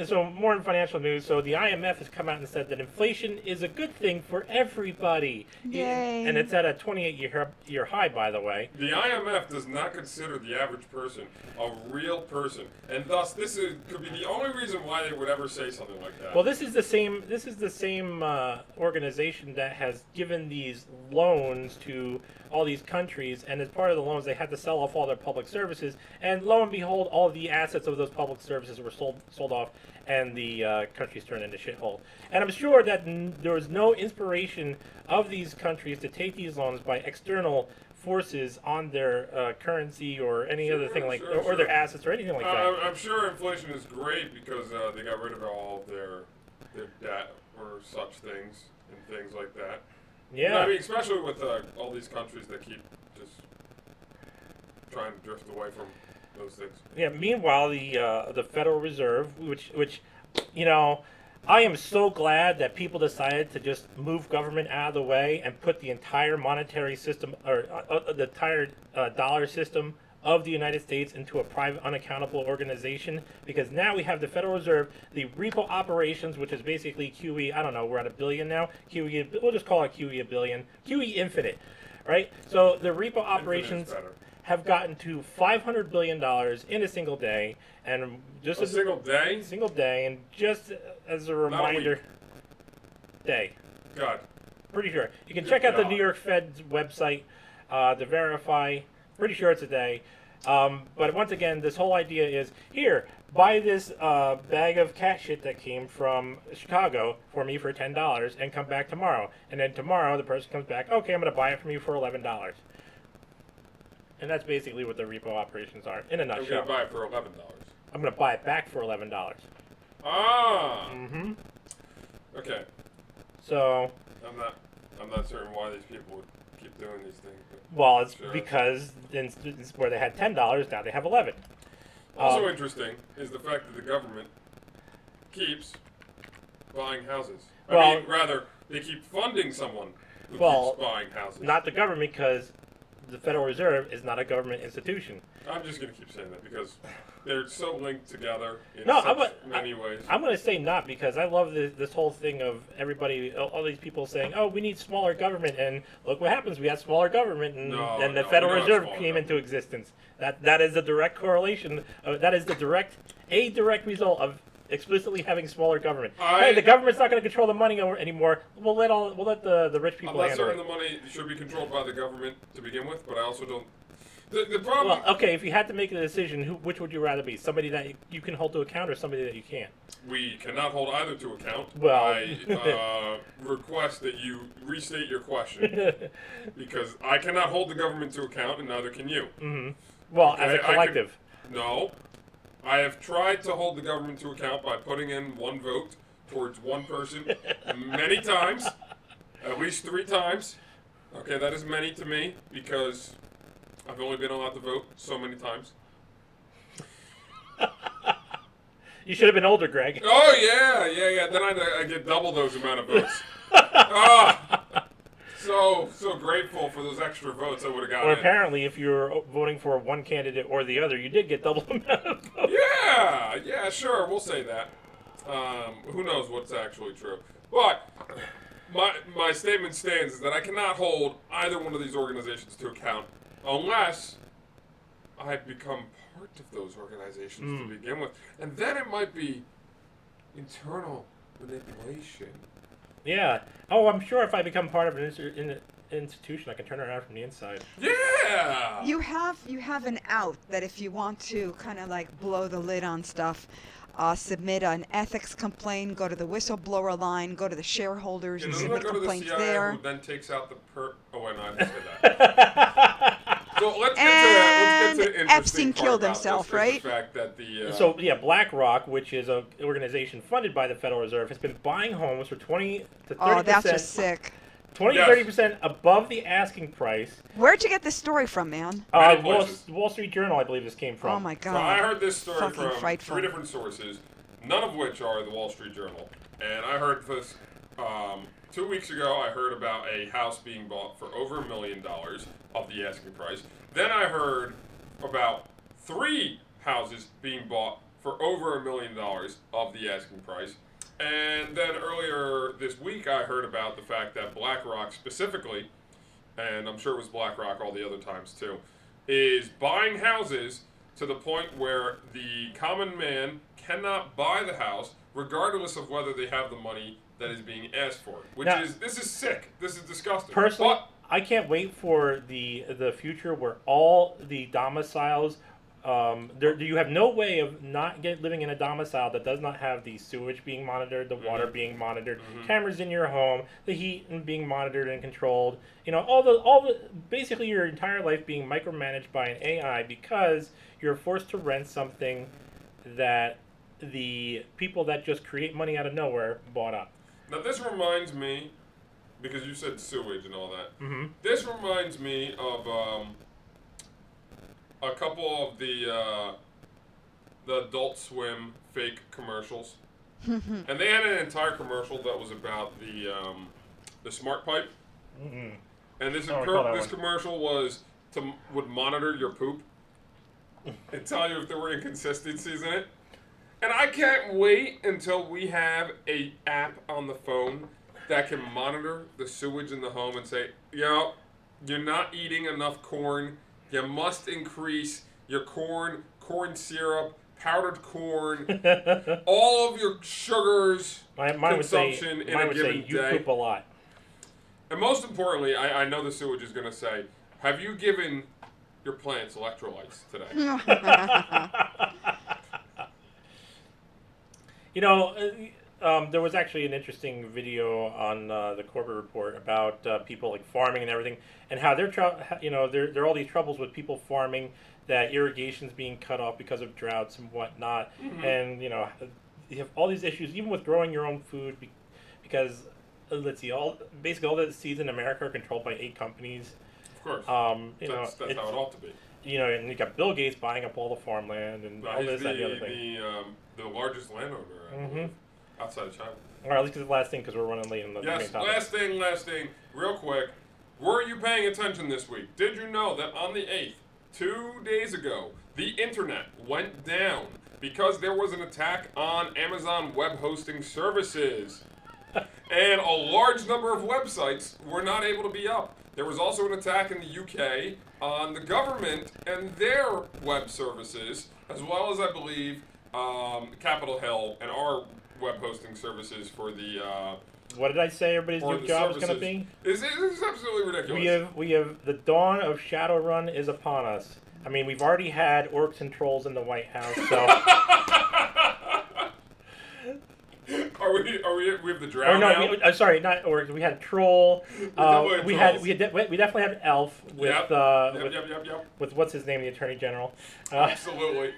Speaker 2: So more in financial news. So the IMF has come out and said that inflation is a good thing for everybody.
Speaker 4: Yay.
Speaker 2: And it's at a 28-year high, by the way.
Speaker 3: The IMF does not consider the average person a real person, and thus could be the only reason why they would ever say something like that.
Speaker 2: Well, this is the same organization that has given these loans to all these countries, and as part of the loans, they had to sell off all their public services, and lo and behold, all of the assets of those public services were sold off, and the countries turned into shithole. And I'm sure that there was no inspiration of these countries to take these loans by external forces on their currency or any other thing or their assets or anything like that.
Speaker 3: I'm sure inflation is great because they got rid of all of their debt or such things and things like that.
Speaker 2: Yeah.
Speaker 3: I mean, especially with all these countries that keep just trying to drift away from those things.
Speaker 2: Yeah. Meanwhile, the Federal Reserve, which I am so glad that people decided to just move government out of the way and put the entire monetary system or the entire dollar system of the United States into a private, unaccountable organization, because now we have the Federal Reserve, the repo operations, which is basically QE. I don't know, we're at $1 billion now. QE, we'll just call it QE $1 billion. QE infinite, right? So the repo operations have gotten to $500 billion in a single day, and just
Speaker 3: single day,
Speaker 2: and just as a reminder, day.
Speaker 3: God.
Speaker 2: Pretty sure you can check out the New York Fed's website to verify. Pretty sure it's a day. But once again, this whole idea is, here, buy this bag of cat shit that came from Chicago for me for $10 and come back tomorrow. And then tomorrow the person comes back, okay, I'm going to buy it from you for $11. And that's basically what the repo operations are, in a
Speaker 3: I'm
Speaker 2: nutshell.
Speaker 3: gonna buy it for $11.
Speaker 2: I'm going to buy it back for $11.
Speaker 3: Ah.
Speaker 2: Mm-hmm.
Speaker 3: Okay.
Speaker 2: So,
Speaker 3: I'm not certain why these people would keep doing these things. But
Speaker 2: well, it's
Speaker 3: sure.
Speaker 2: because where they had $10, now they have 11.
Speaker 3: Also interesting is the fact that the government keeps buying houses.
Speaker 2: Well-
Speaker 3: Rather, they keep funding someone who
Speaker 2: Well,
Speaker 3: keeps buying houses.
Speaker 2: Not the government, because the Federal Reserve is not a government institution.
Speaker 3: I'm just going to keep saying that because they're so linked together in
Speaker 2: No,
Speaker 3: such many ways.
Speaker 2: I'm going to say not, because I love this whole thing of everybody, all these people saying, oh, we need smaller government, and look what happens, we had smaller government, and the Federal
Speaker 3: we don't have
Speaker 2: Reserve
Speaker 3: smaller
Speaker 2: came
Speaker 3: government.
Speaker 2: into existence. That is a direct correlation, that is the direct result of explicitly having smaller government. Hey, the government's not going to control the money anymore, we'll let the rich people
Speaker 3: I'm not
Speaker 2: handle
Speaker 3: certain
Speaker 2: it.
Speaker 3: the money should be controlled by the government to begin with, but I also don't. The problem.
Speaker 2: Well, okay, if you had to make a decision, which would you rather be? Somebody that you can hold to account, or somebody that you can't?
Speaker 3: We cannot hold either to account.
Speaker 2: Well-
Speaker 3: I request that you restate your question because I cannot hold the government to account, and neither can you.
Speaker 2: Mm-hmm. Well, as a
Speaker 3: Okay, I
Speaker 2: collective.
Speaker 3: No, I have tried to hold the government to account by putting in one vote towards one person many times, at least 3 times. Okay, that is many to me because I've only been allowed to vote so many times.
Speaker 2: You should have been older, Greg.
Speaker 3: Oh yeah. Then I get double those amount of votes. So grateful for those extra votes I would have gotten.
Speaker 2: Or apparently, if you were voting for one candidate or the other, you did get double the amount of votes.
Speaker 3: Yeah, sure, we'll say that. Who knows what's actually true? But my statement stands is that I cannot hold either one of these organizations to account unless I become part of those organizations to begin with, and then it might be internal manipulation.
Speaker 2: Yeah. Oh, I'm sure if I become part of an institution, I can turn it around from the inside.
Speaker 3: Yeah.
Speaker 4: You have an out that if you want to kind of like blow the lid on stuff, submit an ethics complaint, go to the whistleblower line, go to the shareholders and
Speaker 3: Doesn't
Speaker 4: submit
Speaker 3: that go to the
Speaker 4: complaints
Speaker 3: CIA
Speaker 4: there.
Speaker 3: who then takes out the Oh, wait, no, I didn't say that. So let's get to that. Let's get to the interesting
Speaker 4: Epstein
Speaker 3: part
Speaker 4: killed
Speaker 3: about
Speaker 4: himself,
Speaker 3: this, is
Speaker 4: right?
Speaker 3: The fact that the
Speaker 2: So, yeah, BlackRock, which is an organization funded by the Federal Reserve, has been buying homes for 20 to 30%.
Speaker 4: Oh, that's just sick.
Speaker 2: 20 to 30% above the asking price.
Speaker 4: Where'd you get this story from, man?
Speaker 3: Many
Speaker 2: Wall
Speaker 3: places.
Speaker 2: Street Journal, I believe this came from.
Speaker 4: Oh my
Speaker 3: So
Speaker 4: God.
Speaker 3: I heard this story
Speaker 4: Fucking
Speaker 3: from
Speaker 4: frightful.
Speaker 3: 3 different sources, none of which are the Wall Street Journal. And I heard this 2 weeks ago. I heard about a house being bought for over $1 million of the asking price. Then I heard about 3 houses being bought for over $1 million of the asking price. And then earlier this week, I heard about the fact that BlackRock specifically, and I'm sure it was BlackRock all the other times too, is buying houses to the point where the common man cannot buy the house regardless of whether they have the money that is being asked for. This is sick. This is disgusting.
Speaker 2: Personally,
Speaker 3: But
Speaker 2: I can't wait for the future where all the domiciles, you have no way of not living in a domicile that does not have the sewage being monitored, the water being monitored, cameras in your home, the heat being monitored and controlled. You know, all the basically your entire life being micromanaged by an AI because you're forced to rent something that the people that just create money out of nowhere bought up.
Speaker 3: now this reminds me, because you said sewage and all that,
Speaker 2: Mm-hmm.
Speaker 3: this reminds me of a couple of the Adult Swim fake commercials, and they had an entire commercial that was about the smart pipe, and this
Speaker 2: I recall that
Speaker 3: this
Speaker 2: one.
Speaker 3: commercial would monitor your poop and tell you if there were inconsistencies in it. And I can't wait until we have a app on the phone that can monitor the sewage in the home and say, yo, you're not eating enough corn. You must increase your corn syrup, powdered corn, all of your sugars
Speaker 2: Mine would say
Speaker 3: consumption in a given
Speaker 2: you
Speaker 3: day.
Speaker 2: poop a lot.
Speaker 3: And most importantly, I know the sewage is going to say, have you given your plant's electrolytes today.
Speaker 2: You know, there was actually an interesting video on the Corbett Report about people like farming and everything, and how there are all these troubles with people farming, that irrigation's being cut off because of droughts and whatnot, and you have all these issues even with growing your own food because let's see, basically all the seeds in America are controlled by 8 companies.
Speaker 3: Of course, that's how it ought to be.
Speaker 2: You know, and you got Bill Gates buying up all the farmland and all this and the other thing.
Speaker 3: The largest landowner, I believe, outside of China.
Speaker 2: All right, let's get to the last thing because we're running late on the main
Speaker 3: Yes,
Speaker 2: topic.
Speaker 3: last thing, real quick. Were you paying attention this week? Did you know that on the 8th, 2 days ago, the internet went down because there was an attack on Amazon web hosting services? And a large number of websites were not able to be up. There was also an attack in the UK on the government and their web services, as well as, I believe, Capitol Hill and our web hosting services for the...
Speaker 2: what did I say everybody's
Speaker 3: for
Speaker 2: new
Speaker 3: the
Speaker 2: job is
Speaker 3: services.
Speaker 2: going to be?
Speaker 3: It's absolutely ridiculous.
Speaker 2: We have the dawn of Shadowrun is upon us. I mean, we've already had orcs and trolls in the White House, so...
Speaker 3: we have the drow
Speaker 2: or no,
Speaker 3: now?
Speaker 2: sorry, not orcs. We had a troll. We definitely had an elf with
Speaker 3: Yep.
Speaker 2: with what's his name, the Attorney General.
Speaker 3: Absolutely.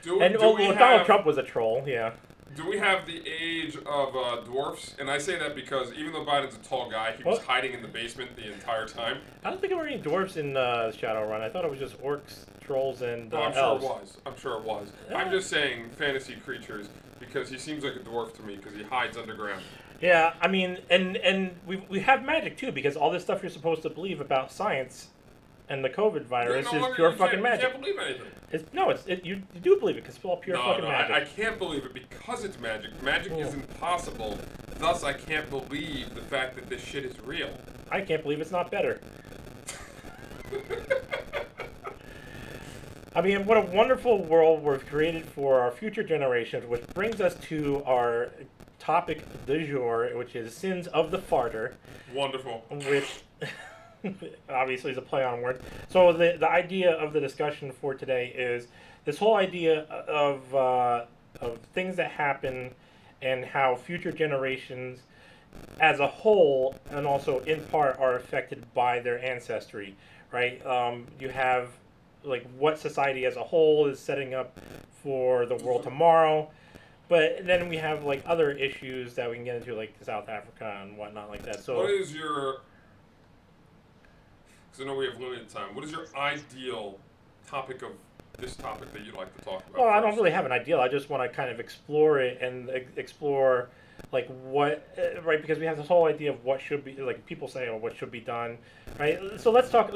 Speaker 2: Donald Trump was a troll. Yeah.
Speaker 3: Do we have the age of dwarfs? And I say that because even though Biden's a tall guy, he was hiding in the basement the entire time.
Speaker 2: I don't think there were any dwarves in Shadowrun. I thought it was just orcs, trolls, and elves.
Speaker 3: I'm sure it was. I'm just saying fantasy creatures because he seems like a dwarf to me because he hides underground.
Speaker 2: Yeah, I mean, and we have magic too because all this stuff you're supposed to believe about science and the COVID virus is pure fucking magic.
Speaker 3: You can't believe anything.
Speaker 2: You do believe it because it's all pure fucking magic.
Speaker 3: I can't believe it because it's magic. Magic is impossible. Thus, I can't believe the fact that this shit is real.
Speaker 2: I can't believe it's not better. I mean, what a wonderful world we've created for our future generations, which brings us to our topic du jour, which is sins of the farter.
Speaker 3: Wonderful.
Speaker 2: Which... obviously is a play on word. So the idea of the discussion for today is this whole idea of things that happen and how future generations as a whole and also in part are affected by their ancestry, right? You have like what society as a whole is setting up for the world tomorrow, but then we have like other issues that we can get into, like South Africa and whatnot like that. So
Speaker 3: what is your... Because I know we have limited time. What is your ideal topic of this topic that you'd like to talk about?
Speaker 2: Well, I don't really have an ideal. I just want to kind of explore it and explore, like, what, right? Because we have this whole idea of what should be, like, people say, oh, what should be done, right? So let's talk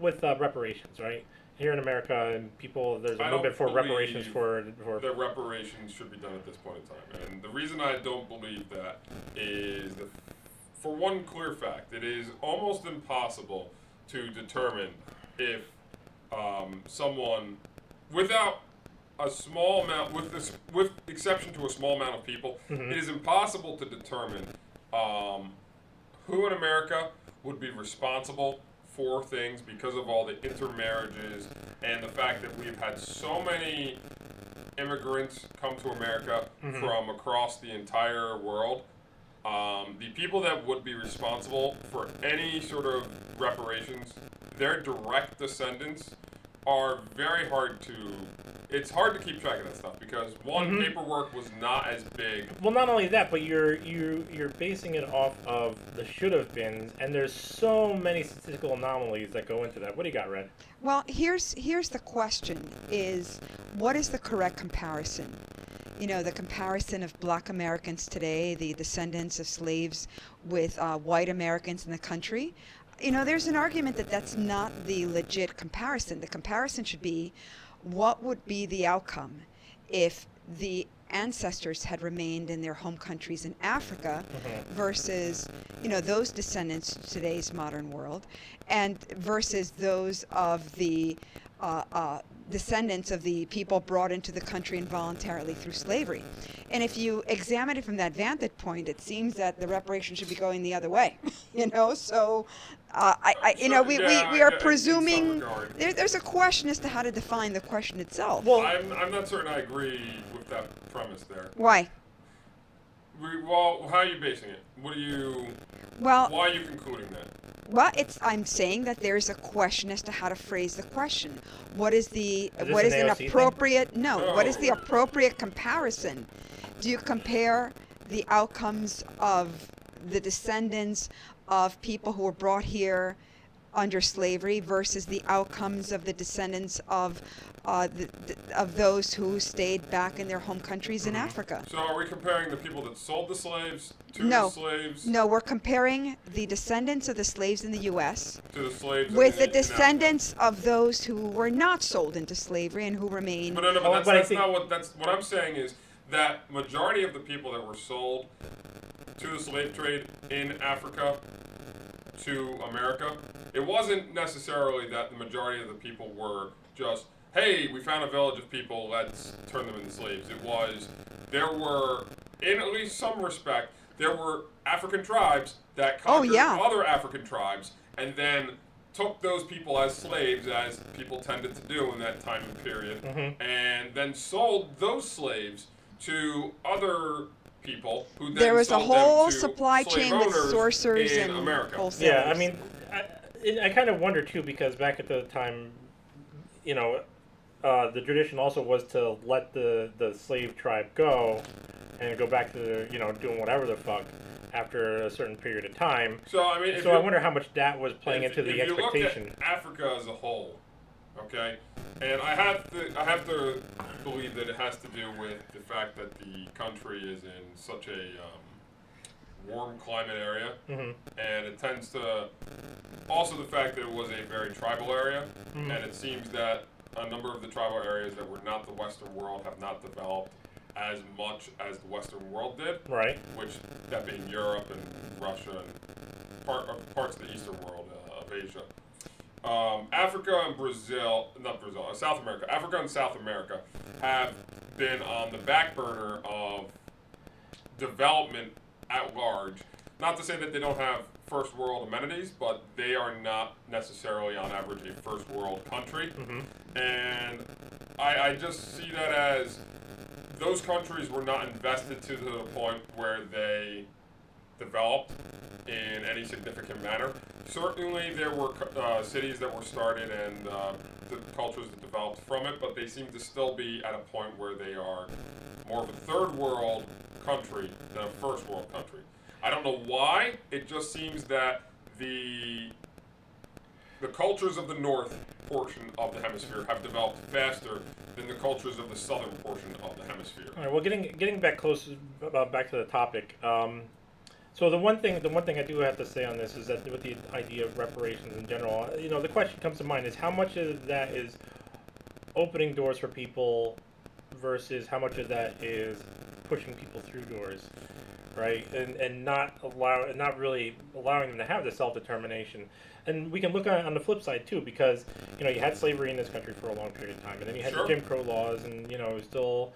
Speaker 2: with reparations, right? Here in America, and there's a movement for reparations for...
Speaker 3: that reparations should be done at this point in time. And the reason I don't believe that is, for one clear fact, it is almost impossible to determine if someone, without a small amount, with exception to a small amount of people, it is impossible to determine who in America would be responsible for things because of all the intermarriages and the fact that we've had so many immigrants come to America from across the entire world. The people that would be responsible for any sort of reparations, their direct descendants are very hard to... It's hard to keep track of that stuff because, one, paperwork was not as big.
Speaker 2: Well, not only that, but you're basing it off of the should-have-beens, and there's so many statistical anomalies that go into that. What do you got, Red?
Speaker 4: Well, here's the question, is what is the correct comparison? You know, the comparison of black Americans today, the descendants of slaves, with white Americans in the country. You know, there's an argument that that's not the legit comparison. The comparison should be, what would be the outcome if the ancestors had remained in their home countries in Africa versus, you know, those descendants of today's modern world, and versus those of the descendants of the people brought into the country involuntarily through slavery. And if you examine it from that vantage point, it seems that the reparation should be going the other way. So we are
Speaker 3: in some
Speaker 4: presuming
Speaker 3: regard.
Speaker 4: there's a question as to how to define the question itself.
Speaker 2: Well,
Speaker 3: I'm not certain I agree with that premise there.
Speaker 4: Why?
Speaker 3: Well, how are you basing it?
Speaker 4: Well,
Speaker 3: Why are you concluding that?
Speaker 4: Well, I'm saying that there's a question as to how to phrase the question. What is
Speaker 2: this
Speaker 4: an
Speaker 2: an AOC thing?
Speaker 4: appropriate? No. What is the
Speaker 3: No.
Speaker 4: appropriate comparison? Do you compare the outcomes of the descendants of people who were brought here under slavery versus the outcomes of the descendants of those who stayed back in their home countries in Africa?
Speaker 3: So are we comparing the people that sold the slaves to
Speaker 4: No.
Speaker 3: the slaves
Speaker 4: No, we're comparing the descendants of the slaves in the U.S.
Speaker 3: to the slaves
Speaker 4: with the
Speaker 3: in Africa?
Speaker 4: descendants of those who were not sold into slavery and who remain.
Speaker 3: But no,
Speaker 2: Oh,
Speaker 3: that's,
Speaker 2: but I
Speaker 3: that's
Speaker 2: think-
Speaker 3: not what that's what I'm saying is that majority of the people that were sold to the slave trade in Africa to America, it wasn't necessarily that the majority of the people were just, hey, we found a village of people, let's turn them into slaves. It was, there were, in at least some respect, there were African tribes that conquered other African tribes and then took those people as slaves, as people tended to do in that time and period, and then sold those slaves to other people who then
Speaker 4: There was a
Speaker 3: sold
Speaker 4: whole
Speaker 3: them to
Speaker 4: supply
Speaker 3: slave
Speaker 4: chain with
Speaker 3: owners
Speaker 4: sorcerers
Speaker 3: in
Speaker 4: and
Speaker 3: America.
Speaker 4: wholesalers.
Speaker 2: yeah, I mean, I kind of wonder too, because back at the time, the tradition also was to let the slave tribe go and go back to doing whatever the fuck after a certain period of time.
Speaker 3: So I mean,
Speaker 2: So I wonder how much that was playing into the
Speaker 3: if you
Speaker 2: expectation.
Speaker 3: look at Africa as a whole, okay, and I have to believe that it has to do with the fact that the country is in such a warm climate area, and it tends to also the fact that it was a very tribal area, and it seems that a number of the tribal areas that were not the Western world have not developed as much as the Western world did,
Speaker 2: Right.
Speaker 3: which that being Europe and Russia and parts of the Eastern world of Asia. Africa and South America. Africa and South America have been on the back burner of development at large. Not to say that they don't have first world amenities, but they are not necessarily on average a first world country. And I just see that as those countries were not invested to the point where they developed in any significant manner. Certainly there were cities that were started and the cultures that developed from it, but they seem to still be at a point where they are more of a third world country than a first world country. I don't know why. It just seems that the cultures of the north portion of the hemisphere have developed faster than the cultures of the southern portion of the hemisphere.
Speaker 2: All right. Well, getting back close, back to the topic. So the one thing I do have to say on this is that with the idea of reparations in general, the question comes to mind is how much of that is opening doors for people versus how much of that is pushing people through doors, right? And not really allowing them to have the self-determination. And we can look on the flip side too, because you had slavery in this country for a long period of time, and then you had the Jim Crow laws, and still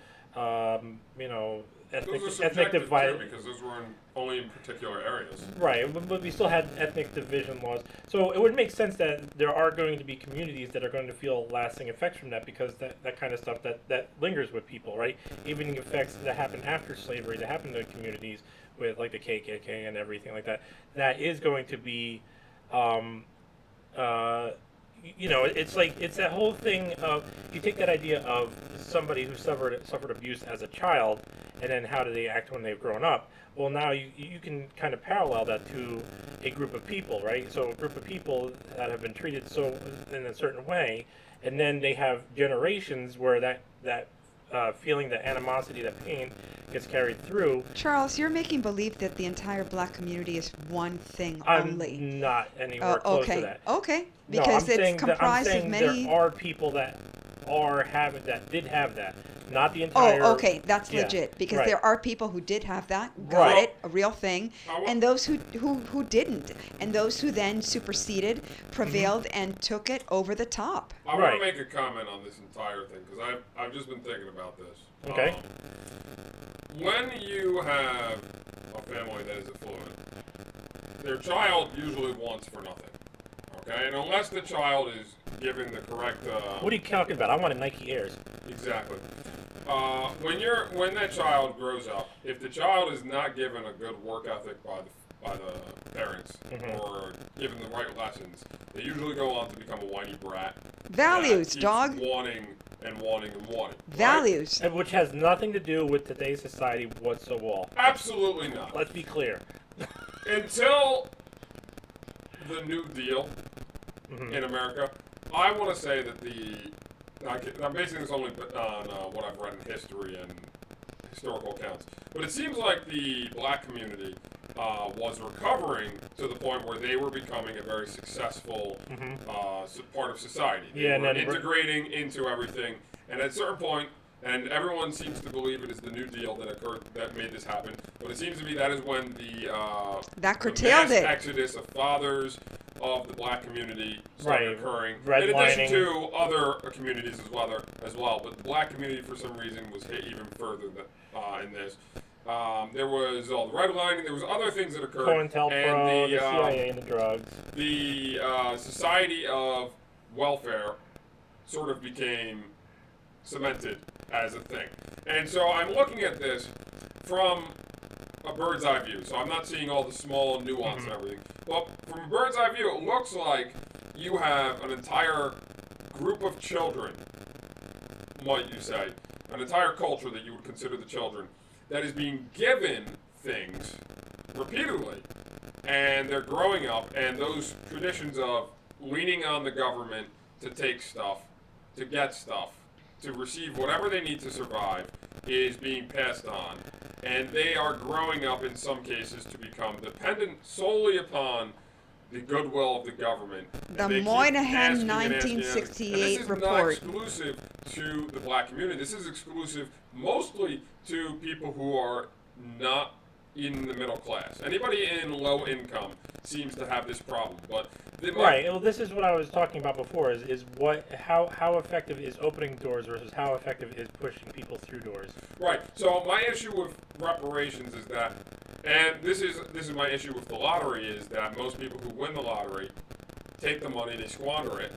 Speaker 2: ethnic divide.
Speaker 3: Because those were only in particular areas.
Speaker 2: Right, but we still had ethnic division laws. So it would make sense that there are going to be communities that are going to feel lasting effects from that, because that kind of stuff that lingers with people, right? Even the effects that happen after slavery, that happen to communities with like the KKK and everything like that, that is going to be, it's that whole thing of, you take that idea of somebody who suffered abuse as a child, and then how do they act when they've grown up? Well, now you can kind of parallel that to a group of people, right? So a group of people that have been treated so in a certain way, and then they have generations where that feeling, that animosity, that pain gets carried through.
Speaker 4: Charles, you're making believe that the entire black community is one thing
Speaker 2: I'm
Speaker 4: only.
Speaker 2: not anywhere close to that.
Speaker 4: Okay,
Speaker 2: No,
Speaker 4: because
Speaker 2: I'm
Speaker 4: it's comprised of many.
Speaker 2: There are people that did have that. not the entire.
Speaker 4: Oh, okay, that's
Speaker 2: Yeah,
Speaker 4: legit because
Speaker 2: right.
Speaker 4: there are people who did have that, got
Speaker 2: Right.
Speaker 4: it, a real thing,
Speaker 3: I wa-
Speaker 4: and those who didn't, and those who then superseded, prevailed, and took it over the top.
Speaker 3: I want
Speaker 2: Right.
Speaker 3: to make a comment on this entire thing because I've just been thinking about this.
Speaker 2: Okay.
Speaker 3: When you have a family that is affluent, their child usually wants for nothing. Okay, and unless the child is given the correct.
Speaker 2: What are you talking about? I wanted Nike Airs.
Speaker 3: Exactly. When that child grows up, if the child is not given a good work ethic by the parents or given the right lessons, they usually go on to become a whiny brat.
Speaker 4: Values,
Speaker 3: that keeps
Speaker 4: dog.
Speaker 3: Wanting and wanting and wanting. right?
Speaker 4: Values.
Speaker 2: And which has nothing to do with today's society whatsoever.
Speaker 3: Absolutely not.
Speaker 2: Let's be clear.
Speaker 3: Until the New Deal in America, I want to say that I'm basing this only on what I've read in history and historical accounts, but it seems like the black community was recovering to the point where they were becoming a very successful part of society. They
Speaker 2: Yeah, and
Speaker 3: were
Speaker 2: then
Speaker 3: integrating into everything, and at a certain point, and everyone seems to believe it is the New Deal that occurred that made this happen, but it seems to me that is when
Speaker 4: That
Speaker 3: the
Speaker 4: curtailed
Speaker 3: mass
Speaker 4: it.
Speaker 3: exodus of fathers of the black community started
Speaker 2: Right.
Speaker 3: occurring.
Speaker 2: Redlining.
Speaker 3: In addition to other communities as well, but the black community for some reason was hit even further in this. There was all the redlining. There was other things that occurred.
Speaker 2: COINTELPRO,
Speaker 3: and
Speaker 2: the CIA, and the drugs.
Speaker 3: the society of welfare sort of became cemented as a thing. And so I'm looking at this from a bird's eye view. So I'm not seeing all the small nuance and everything. But from a bird's eye view, it looks like you have an entire group of children, might you say, an entire culture that you would consider the children, that is being given things repeatedly. And they're growing up, and those traditions of leaning on the government to take stuff, to get stuff, to receive whatever they need to survive, is being passed on. And they are growing up in some cases to become dependent solely upon the goodwill of the government.
Speaker 4: The
Speaker 3: And they keep
Speaker 4: Moynihan
Speaker 3: asking and asking and asking.
Speaker 4: 1968
Speaker 3: and this is not
Speaker 4: report.
Speaker 3: exclusive to the black community. This is exclusive mostly to people who are not in the middle class. Anybody in low income seems to have this problem, but
Speaker 2: Right. Well, this is what I was talking about before. Is how effective is opening doors versus how effective is pushing people through doors.
Speaker 3: Right. So my issue with reparations is that, and this is my issue with the lottery, is that most people who win the lottery take the money, they squander it.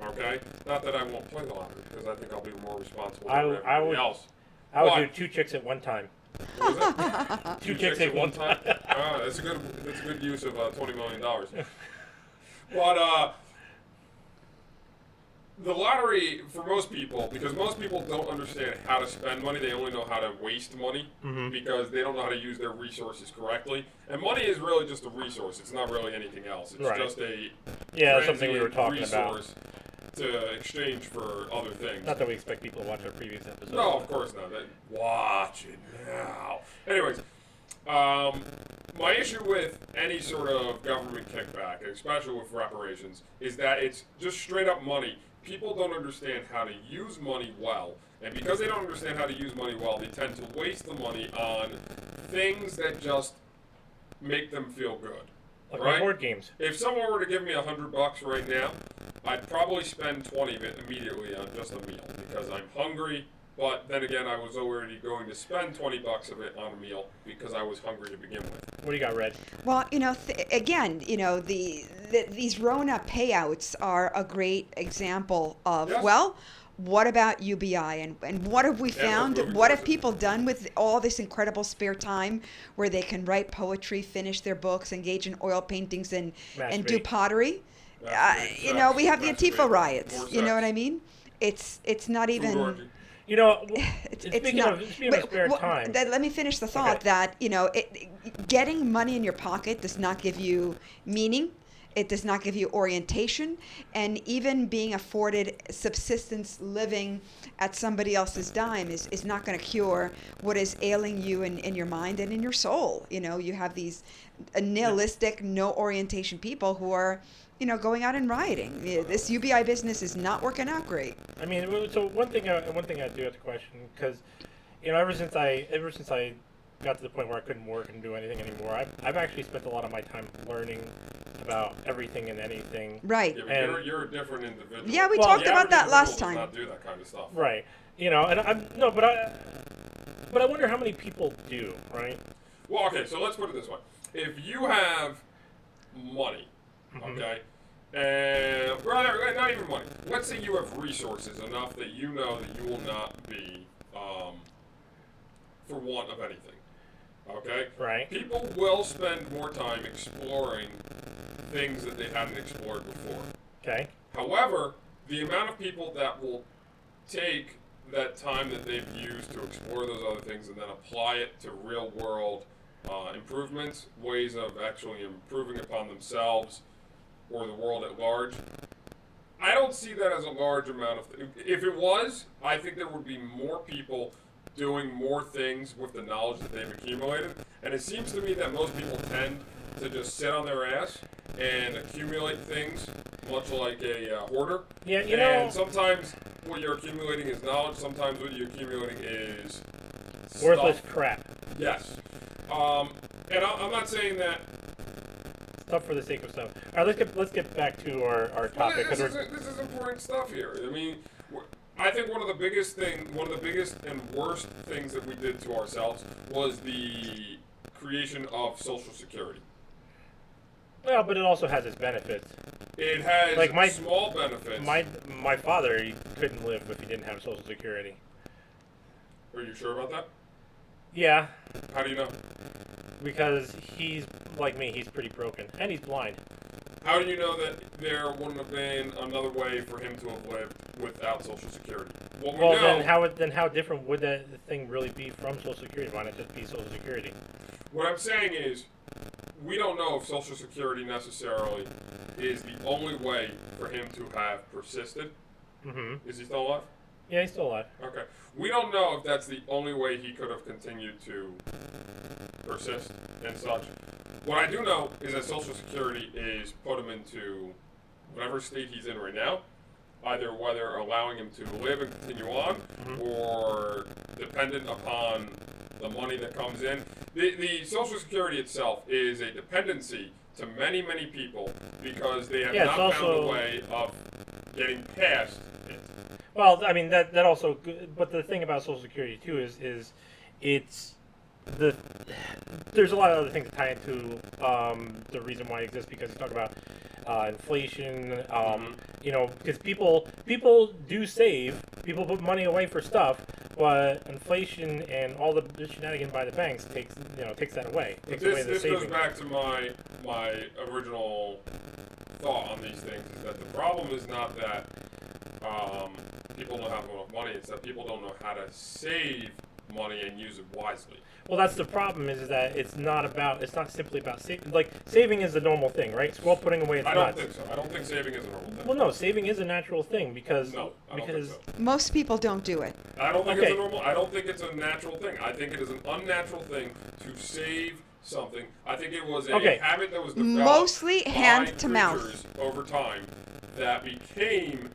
Speaker 3: Okay. Not that I won't play the lottery because I think I'll be more responsible than everybody else.
Speaker 2: I would
Speaker 3: But-
Speaker 2: do 2 chicks at one time.
Speaker 3: What was it?
Speaker 2: 2 chicks at one time.
Speaker 3: That's a good use of $20 million. But the lottery, for most people, because most people don't understand how to spend money, they only know how to waste money because they don't know how to use their resources correctly. And money is really just a resource. It's not really anything else. It's
Speaker 2: Right.
Speaker 3: just a
Speaker 2: Yeah, that's something we were
Speaker 3: transient
Speaker 2: talking about.
Speaker 3: resource to exchange for other things.
Speaker 2: Not that we expect people to watch our previous episodes.
Speaker 3: No, of course not. Watch it now. Anyways, my issue with any sort of government kickback, especially with reparations, is that it's just straight up money. People don't understand how to use money well. And because they don't understand how to use money well, they tend to waste the money on things that just make them feel good.
Speaker 2: Like
Speaker 3: right?
Speaker 2: board games.
Speaker 3: If someone were to give me $100 right now, I'd probably spend 20 of it immediately on just a meal because I'm hungry. But then again, I was already going to spend $20 of it on a meal because I was hungry to begin with.
Speaker 2: What do you got, Red?
Speaker 4: Well, again, these Rona payouts are a great example of,
Speaker 3: Yes.
Speaker 4: well, what about UBI and what have we found?
Speaker 3: moving
Speaker 4: What have
Speaker 3: towards it.
Speaker 4: people done with all this incredible spare time where they can write poetry, finish their books, engage in oil paintings, and do
Speaker 2: Masturbate.
Speaker 4: pottery?
Speaker 3: Masturbate,
Speaker 4: We have the
Speaker 3: sex,
Speaker 4: Antifa
Speaker 3: masturbate,
Speaker 4: riots.
Speaker 3: more
Speaker 4: You know
Speaker 3: sex.
Speaker 4: what I mean? It's not
Speaker 3: Food
Speaker 4: even.
Speaker 3: orgy.
Speaker 2: You know,
Speaker 4: It's
Speaker 2: speaking
Speaker 4: not.
Speaker 2: of spare
Speaker 4: Wait,
Speaker 2: time.
Speaker 4: let me finish the thought
Speaker 2: Okay.
Speaker 4: that getting money in your pocket does not give you meaning. It does not give you orientation, and even being afforded subsistence living at somebody else's dime is not going to cure what is ailing you in your mind and in your soul. You have these nihilistic, no orientation people who are going out and rioting. This UBI business is not working out great.
Speaker 2: I mean, so one thing I do have to question, because ever since I got to the point where I couldn't work and do anything anymore, I've actually spent a lot of my time learning about everything and anything.
Speaker 4: Right.
Speaker 3: Yeah, but you're a different individual.
Speaker 4: Yeah, we
Speaker 2: Well,
Speaker 4: talked
Speaker 3: The
Speaker 4: about
Speaker 3: average
Speaker 4: that last
Speaker 3: individual
Speaker 4: time.
Speaker 3: does not do that kind of stuff.
Speaker 2: Right. And but I wonder how many people do, right?
Speaker 3: Well, okay, so let's put it this way. If you have money,
Speaker 2: Mhm.
Speaker 3: okay, and rather, not even money. Let's say you have resources enough that you know that you will not be for want of anything. Okay?
Speaker 2: Right.
Speaker 3: People will spend more time exploring things that they hadn't explored before.
Speaker 2: Okay.
Speaker 3: However, the amount of people that will take that time that they've used to explore those other things and then apply it to real world improvements, ways of actually improving upon themselves or the world at large, I don't see that as a large amount of. If it was, I think there would be more people doing more things with the knowledge that they've accumulated. And it seems to me that most people tend to just sit on their ass and accumulate things, much like a hoarder.
Speaker 2: Yeah,
Speaker 3: And sometimes what you're accumulating is knowledge. Sometimes what you're accumulating is
Speaker 2: worthless
Speaker 3: stuff.
Speaker 2: crap.
Speaker 3: Yes. And I'm not saying that.
Speaker 2: Stuff for the sake of stuff. All right, let's get back to our topic.
Speaker 3: This is important stuff here. I mean, I think one of the biggest and worst things that we did to ourselves was the creation of Social Security.
Speaker 2: Well, but it also has its benefits.
Speaker 3: It has
Speaker 2: Like
Speaker 3: small benefits.
Speaker 2: My father, he couldn't live if he didn't have Social Security.
Speaker 3: Are you sure about that?
Speaker 2: Yeah,
Speaker 3: How do you know?
Speaker 2: because he's like me. He's pretty broken, and he's blind.
Speaker 3: How do you know that there wouldn't have been another way for him to have lived without Social Security? What we
Speaker 2: Well,
Speaker 3: know,
Speaker 2: then how different would that thing really be from Social Security? Why not just be Social Security?
Speaker 3: what I'm saying is, we don't know if Social Security necessarily is the only way for him to have persisted.
Speaker 2: Mm-hmm.
Speaker 3: Is he still alive?
Speaker 2: Yeah, he's still alive.
Speaker 3: Okay. We don't know if that's the only way he could have continued to persist and such. What I do know is that Social Security is put him into whatever state he's in right now, either whether allowing him to live and continue on, or dependent upon the money that comes in. The Social Security itself is a dependency to many, many people because they have not found a way of getting past it.
Speaker 2: Well, I mean that also, but the thing about Social Security too is it's there's a lot of other things that tie into the reason why it exists, because you talk about inflation, because people do save, people put money away for stuff, but inflation and all the shenanigans by the banks takes that away.
Speaker 3: This goes back to my original thought on these things, is that the problem is not that people don't have enough money, it's that people don't know how to save money and use it wisely.
Speaker 2: Well, that's the problem. Is that it's not simply about saving. Like, saving is a normal thing, right? Squirrel putting away its
Speaker 3: I don't
Speaker 2: nuts.
Speaker 3: think so. I don't think saving is a normal thing.
Speaker 2: Well, no, saving is a natural thing because
Speaker 3: No, I don't think so.
Speaker 4: Most people don't do it.
Speaker 3: I don't think
Speaker 2: Okay.
Speaker 3: it's a normal. I don't think it's a natural thing. I think it is an unnatural thing to save something. I think it was a
Speaker 2: Okay.
Speaker 3: habit that was developed
Speaker 4: Mostly
Speaker 3: by
Speaker 4: hand to mouth.
Speaker 3: creatures over time that became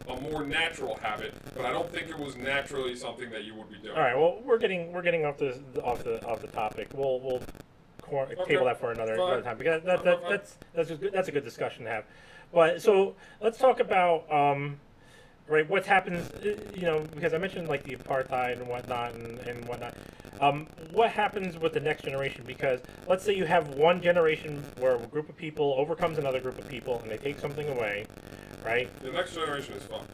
Speaker 3: a more natural habit, but I don't think it was naturally something that you would be doing.
Speaker 2: All right. Well, we're getting off the topic. We'll table that for another time, because that's a good discussion to have. But so let's talk about right, what happens, because I mentioned like the apartheid and whatnot and whatnot. What happens with the next generation? Because let's say you have one generation where a group of people overcomes another group of people and they take something away, right?
Speaker 3: The next generation is fun.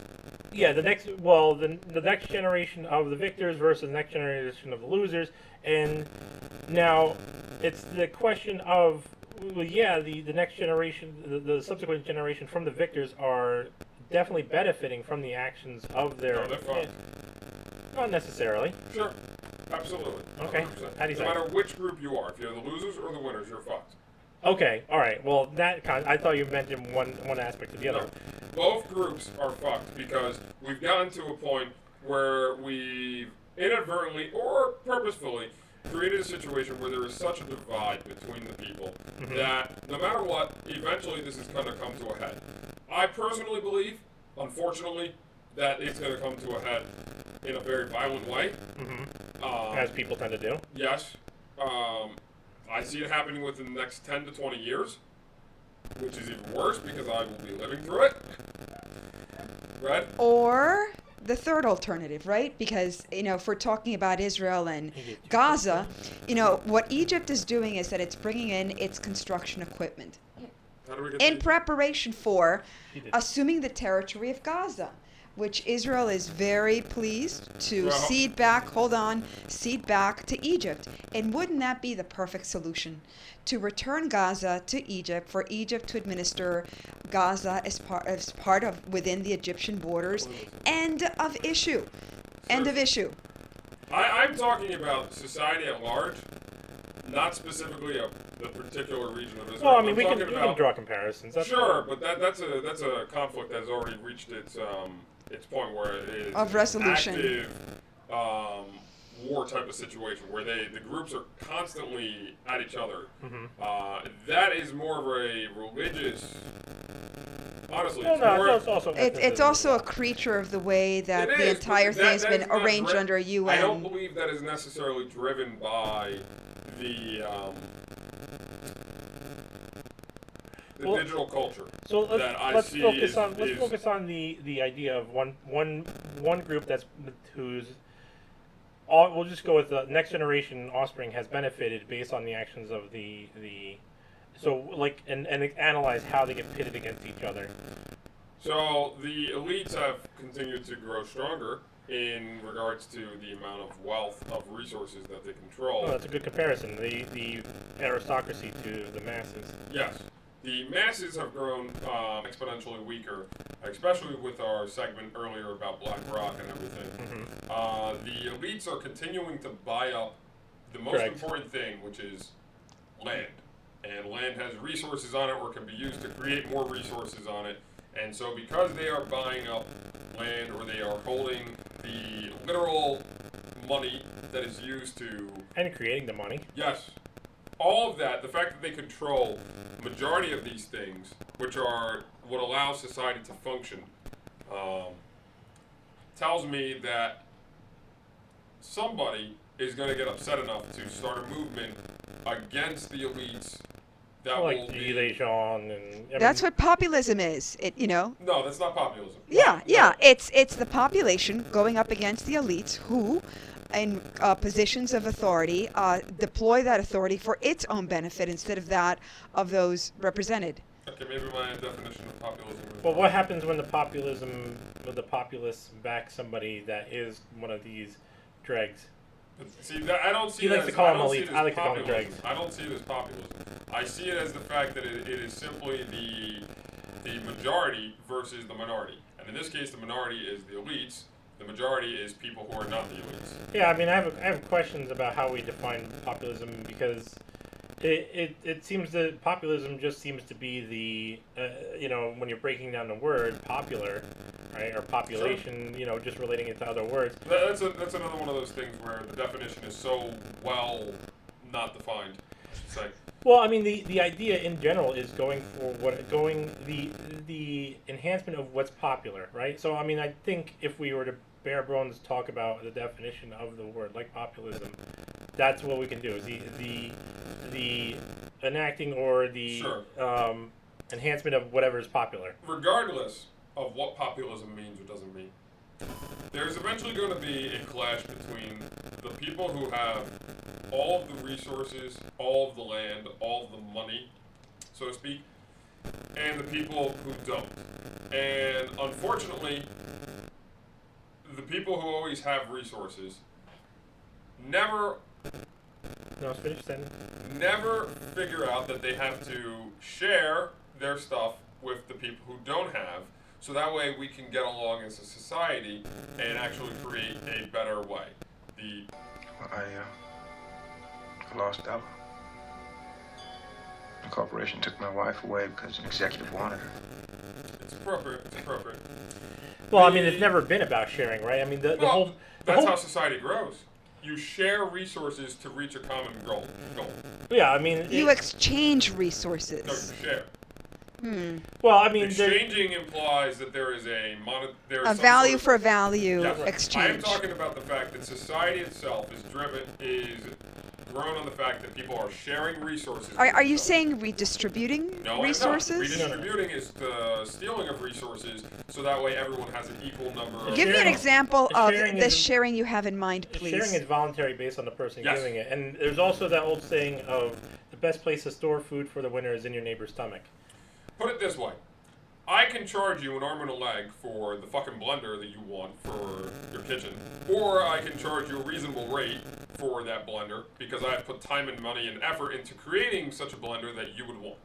Speaker 2: Yeah, the next generation of the victors versus the next generation of the losers, and now it's the question of, well, yeah, the next generation, the subsequent generation from the victors are definitely benefiting from the actions of their.
Speaker 3: No, they're fine.
Speaker 2: Not necessarily.
Speaker 3: Sure. Absolutely.
Speaker 2: Okay.
Speaker 3: 100%.
Speaker 2: How do you
Speaker 3: No
Speaker 2: say?
Speaker 3: matter which group you are, if you're the losers or the winners, you're fucked.
Speaker 2: Okay, all right. Well, I thought you meant in one aspect or the other.
Speaker 3: No. Both groups are fucked because we've gotten to a point where we've inadvertently or purposefully created a situation where there is such a divide between the people that no matter what, eventually this is going to come to a head. I personally believe, unfortunately, that it's going to come to a head in a very violent way.
Speaker 2: As people tend to do.
Speaker 3: Yes. I see it happening within the next 10 to 20 years, which is even worse because I will be living through it. Right?
Speaker 4: Or the third alternative, right? Because, if we're talking about Israel and Gaza, what Egypt is doing is that it's bringing in its construction equipment
Speaker 3: How do we get
Speaker 4: in
Speaker 3: the-
Speaker 4: preparation for assuming the territory of Gaza, which Israel is very pleased to cede back to Egypt. And wouldn't that be the perfect solution? To return Gaza to Egypt, for Egypt to administer Gaza as part of within the Egyptian borders. End of issue. End of issue.
Speaker 3: I'm talking about society at large, not specifically the particular region of Israel.
Speaker 2: Well, I mean,
Speaker 3: I'm
Speaker 2: we
Speaker 3: talking
Speaker 2: can
Speaker 3: about,
Speaker 2: draw comparisons. That's
Speaker 3: sure, but that's a conflict that has already reached its point where it is
Speaker 4: Of resolution.
Speaker 3: active war type of situation where the groups are constantly at each other. That is more of a religious. Honestly,
Speaker 4: It's also a creature of the way that the entire thing has been arranged under UN.
Speaker 3: I don't believe that is necessarily driven by the digital culture.
Speaker 2: So let's
Speaker 3: see
Speaker 2: focus on the idea of one group we'll just go with the next generation offspring has benefited based on the actions of the and analyze how they get pitted against each other.
Speaker 3: So the elites have continued to grow stronger in regards to the amount of wealth of resources that they control.
Speaker 2: Oh, that's a good comparison. The aristocracy to the masses.
Speaker 3: Yes. The masses have grown exponentially weaker, especially with our segment earlier about BlackRock and everything. The elites are continuing to buy up the most important thing, which is land. And land has resources on it or can be used to create more resources on it. And so because they are buying up land or they are holding the literal money that is used to...
Speaker 2: And creating the money.
Speaker 3: Yes. All of that, the fact that they control the majority of these things, which are what allows society to function, tells me that somebody is going to get upset enough to start a movement against the elites. That
Speaker 2: like
Speaker 3: will
Speaker 4: that's what populism is.
Speaker 3: No, that's not populism.
Speaker 4: Yeah. It's the population going up against the elites who, in positions of authority, deploy that authority for its own benefit instead of that of those represented.
Speaker 3: Okay, maybe my definition of populism is...
Speaker 2: Well, what happens when the populists back somebody that is one of these dregs?
Speaker 3: See, I don't see
Speaker 2: he likes to call them elites. I like to call them dregs.
Speaker 3: I don't see it as populism. I see it as the fact that it is simply the majority versus the minority. And in this case, the minority is the elites. The majority is people who are not the elites.
Speaker 2: Yeah, I mean, I have questions about how we define populism because it seems that populism just seems to be the when you're breaking down the word popular, right, or population,
Speaker 3: sure.
Speaker 2: Just relating it to other words.
Speaker 3: That's another one of those things where the definition is so well not defined, I should say.
Speaker 2: Well, I mean, the idea in general is going for the enhancement of what's popular, right? So, I mean, I think if we were to bare bones talk about the definition of the word, like populism, that's what we can do. Is the enacting or the
Speaker 3: sure.
Speaker 2: Enhancement of whatever is popular.
Speaker 3: Regardless of what populism means or doesn't mean, there's eventually going to be a clash between the people who have all of the resources, all of the land, all of the money, so to speak, and the people who don't. And unfortunately, the people who always have resources never figure out that they have to share their stuff with the people who don't have, so that way we can get along as a society and actually create a better way.
Speaker 6: I lost Ella. The corporation took my wife away because an executive wanted her.
Speaker 3: It's appropriate.
Speaker 2: Well, I mean, it's never been about sharing, right? I mean,
Speaker 3: that's how society grows. You share resources to reach a common goal.
Speaker 2: Yeah, I mean...
Speaker 4: You exchange resources.
Speaker 3: No, you share.
Speaker 2: Well, I mean...
Speaker 3: Exchanging implies that there is a
Speaker 4: value for value
Speaker 3: Yes.
Speaker 4: exchange.
Speaker 3: I am talking about the fact that society itself is grown on the fact that people are sharing resources.
Speaker 4: Are you saying redistributing
Speaker 3: No,
Speaker 4: resources?
Speaker 3: I'm not. Redistributing is the stealing of resources, so that way everyone has an equal number of...
Speaker 4: Give me an example of
Speaker 2: sharing
Speaker 4: the
Speaker 2: is-
Speaker 4: sharing you have in mind, please.
Speaker 2: Sharing is voluntary based on the person
Speaker 3: Yes.
Speaker 2: giving it. And there's also that old saying of the best place to store food for the winter is in your neighbor's stomach.
Speaker 3: Put it this way. I can charge you an arm and a leg for the fucking blender that you want for your kitchen. Or I can charge you a reasonable rate for that blender because I have put time and money and effort into creating such a blender that you would want.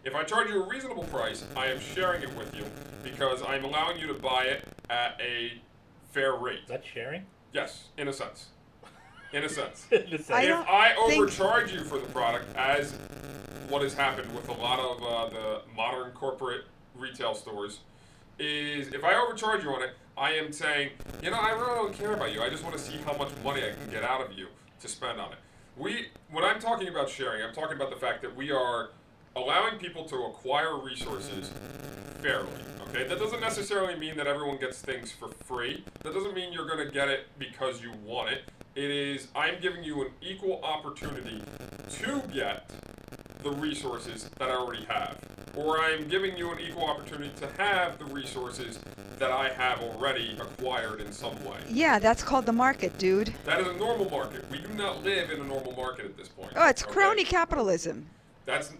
Speaker 3: If I charge you a reasonable price, I am sharing it with you because I'm allowing you to buy it at a fair rate.
Speaker 2: Is that sharing?
Speaker 3: Yes, in a sense. In a sense.
Speaker 2: Just
Speaker 4: I
Speaker 2: saying.
Speaker 4: don't
Speaker 3: If I
Speaker 4: think-
Speaker 3: overcharge you for the product, as what has happened with a lot of the modern corporate retail stores, is if I overcharge you on it, I am saying, you know, I really don't care about you. I just want to see how much money I can get out of you to spend on it. When I'm talking about sharing, I'm talking about the fact that we are allowing people to acquire resources fairly. Okay, that doesn't necessarily mean that everyone gets things for free. That doesn't mean you're going to get it because you want it. It is, I'm giving you an equal opportunity to get the resources that I already have. Or I'm giving you an equal opportunity to have the resources that I have already acquired in some way.
Speaker 4: Yeah, that's called the market, dude.
Speaker 3: That is a normal market. We do not live in a normal market at this point.
Speaker 4: Oh, it's
Speaker 3: okay?
Speaker 4: crony capitalism.
Speaker 3: That's,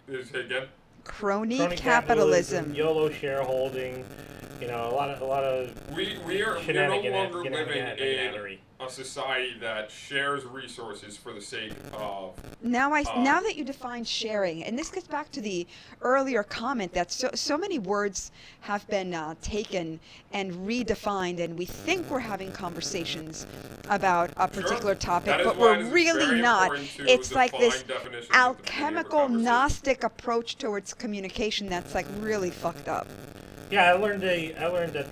Speaker 3: say again?
Speaker 4: Crony
Speaker 2: Crony
Speaker 4: capitalism.
Speaker 2: YOLO shareholding, you know, a lot of
Speaker 3: We're no
Speaker 2: shenanigan-
Speaker 3: longer living
Speaker 2: shenanigan-
Speaker 3: in
Speaker 2: shenaniganery.
Speaker 3: a society that shares resources for the sake of...
Speaker 4: Now that you define sharing, and this gets back to the earlier comment that so many words have been taken and redefined, and we think we're having conversations about a particular topic,
Speaker 3: That is
Speaker 4: but
Speaker 3: why
Speaker 4: we're
Speaker 3: it is
Speaker 4: really
Speaker 3: very
Speaker 4: not.
Speaker 3: important to
Speaker 4: It's like this
Speaker 3: define definitions at the beginning of a
Speaker 4: alchemical
Speaker 3: conversation.
Speaker 4: Gnostic approach towards communication that's like really fucked up.
Speaker 2: Yeah, I learned today that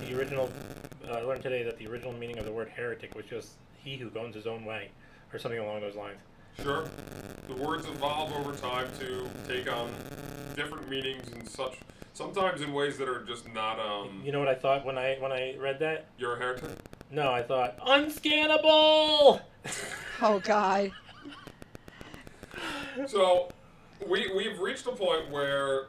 Speaker 2: the original meaning of the word heretic was just he who goes his own way, or something along those lines.
Speaker 3: Sure. The words evolve over time to take on different meanings and such. Sometimes in ways that are just not.
Speaker 2: You know what I thought when I read that?
Speaker 3: You're a heretic.
Speaker 2: No, I thought unscannable.
Speaker 4: Oh God.
Speaker 3: So, we've reached a point where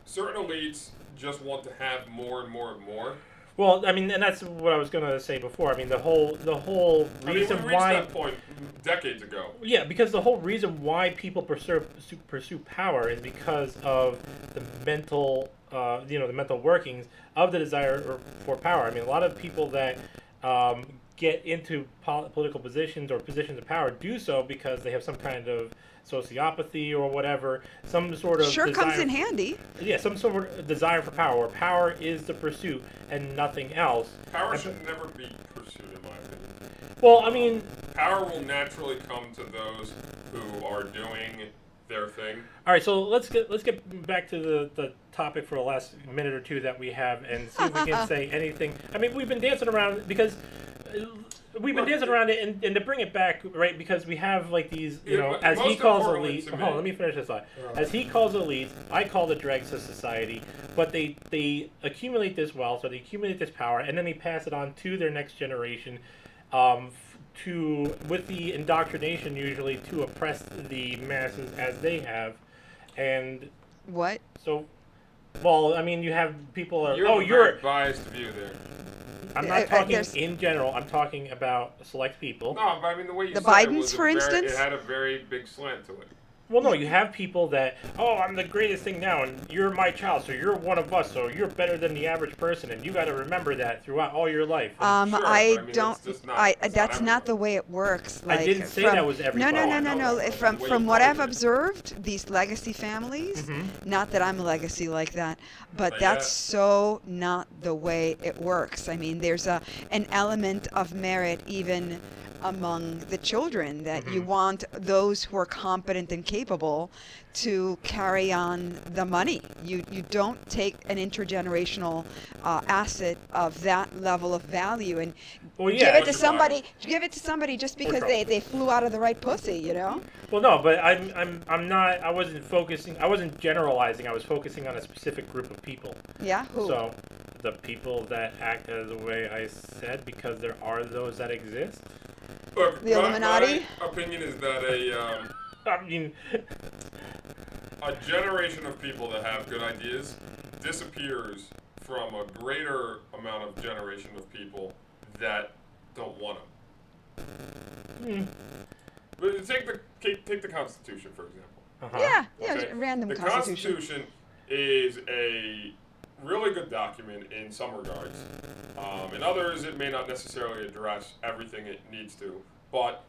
Speaker 3: certain elites just want to have more and more and more.
Speaker 2: Well, I mean, and that's what I was gonna say before. I mean, the whole
Speaker 3: I mean,
Speaker 2: reason
Speaker 3: we reached
Speaker 2: why.
Speaker 3: that point decades ago.
Speaker 2: Yeah, because the whole reason why people pursue power is because of the mental, the mental workings of the desire for power. I mean, a lot of people that get into political positions or positions of power do so because they have some kind of sociopathy or whatever, some sort of
Speaker 4: Sure
Speaker 2: desire,
Speaker 4: comes in handy.
Speaker 2: Yeah, some sort of desire for power, where power is the pursuit and nothing else.
Speaker 3: Power should never be pursued, in my opinion.
Speaker 2: Well, I mean,
Speaker 3: Power will naturally come to those who are doing their thing.
Speaker 2: all right, so let's get back to the topic for the last minute or two that we have, and see if we can say anything. I mean, we've been dancing around because we've been dancing around it, and to bring it back, right? Because we have like these, as he
Speaker 3: Most
Speaker 2: calls
Speaker 3: importantly
Speaker 2: elites.
Speaker 3: to
Speaker 2: Hold on,
Speaker 3: me-
Speaker 2: let me finish this thought. As he calls elites, I call it dregs of society. But they accumulate this wealth, or they accumulate this power, and then they pass it on to their next generation. With the indoctrination usually to oppress the masses as they have, and
Speaker 4: What?
Speaker 2: so, well, I mean, you have people are
Speaker 3: You have a very biased view there.
Speaker 2: I'm not talking
Speaker 4: there's-
Speaker 2: in general. I'm talking about select people.
Speaker 3: No, but I mean the way you
Speaker 4: The
Speaker 3: said it
Speaker 4: Bidens,
Speaker 3: was
Speaker 4: for instance?
Speaker 3: it had a very big slant to it.
Speaker 2: Well, no, you have people that, oh, I'm the greatest thing now, and you're my child, so you're one of us, so you're better than the average person, and you got to remember that throughout all your life. And
Speaker 3: Sure,
Speaker 4: I
Speaker 3: but I mean,
Speaker 4: don't.
Speaker 3: it's just not- it's not
Speaker 4: That's not the
Speaker 3: everyone.
Speaker 4: way it works.
Speaker 2: I
Speaker 4: Like,
Speaker 2: didn't say
Speaker 4: from-
Speaker 2: that was everybody.
Speaker 4: No, no,
Speaker 3: I
Speaker 4: no,
Speaker 3: know
Speaker 4: no.
Speaker 3: that,
Speaker 4: From
Speaker 3: but the way
Speaker 4: from
Speaker 3: you
Speaker 4: what I've
Speaker 3: call it.
Speaker 4: observed, these legacy families. Not that I'm a legacy like that, but
Speaker 3: But
Speaker 4: that's
Speaker 3: yeah.
Speaker 4: so not the way it works. I mean, there's an element of merit even among the children, that you want those who are competent and capable to carry on the money. You don't take an intergenerational asset of that level of value and give it to somebody. Give it to somebody just because they flew out of the right pussy, you know.
Speaker 2: Well, no, but I'm not. I wasn't focusing. I wasn't generalizing. I was focusing on a specific group of people.
Speaker 4: Yeah. Who?
Speaker 2: So, the people that act the way I said, because there are those that exist.
Speaker 3: Look,
Speaker 4: The Illuminati?
Speaker 3: My opinion is that
Speaker 2: I mean,
Speaker 3: a generation of people that have good ideas disappears from a greater amount of generation of people that don't want them. But take the Constitution, for example.
Speaker 4: Yeah.
Speaker 3: Okay?
Speaker 4: Random
Speaker 3: The Constitution is a really good document in some regards. In others, it may not necessarily address everything it needs to. But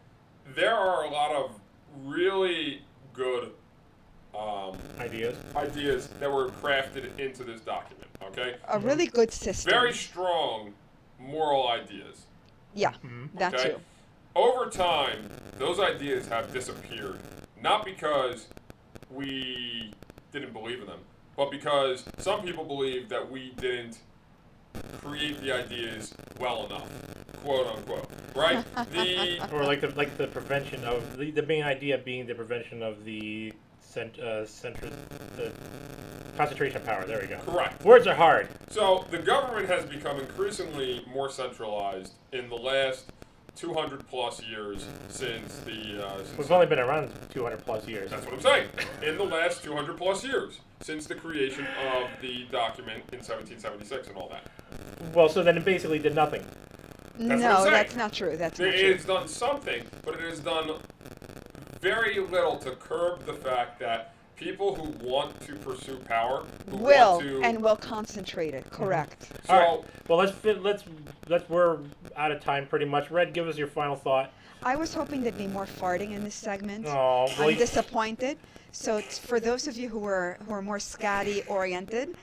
Speaker 3: there are a lot of really good ideas that were crafted into this document. Okay.
Speaker 4: A really good system.
Speaker 3: Very strong moral ideas.
Speaker 4: Yeah, that
Speaker 3: Okay?
Speaker 4: too.
Speaker 3: Over time, those ideas have disappeared. Not because we didn't believe in them, but because some people believe that we didn't create the ideas well enough, quote unquote, right?
Speaker 2: or like the prevention of the main idea being the prevention of the concentration of power. There we go.
Speaker 3: Correct.
Speaker 2: Words are hard.
Speaker 3: So the government has become increasingly more centralized in the last 200 plus years since
Speaker 2: We've only been around 200 plus years.
Speaker 3: That's what I'm saying. In the last 200 plus years since the creation of the document in 1776 and all that.
Speaker 2: Well, so then it basically did nothing.
Speaker 3: That's what I'm saying.
Speaker 4: That's not true. That's not
Speaker 3: It
Speaker 4: true.
Speaker 3: has done something, but it has done very little to curb the fact that people who want to pursue power
Speaker 4: will concentrate it. Correct.
Speaker 3: So,
Speaker 2: all right. Well, let's we're out of time pretty much. Red, give us your final thought.
Speaker 4: I was hoping there'd be more farting in this segment.
Speaker 2: Oh,
Speaker 4: I'm disappointed. So it's for those of you who are more scatty oriented.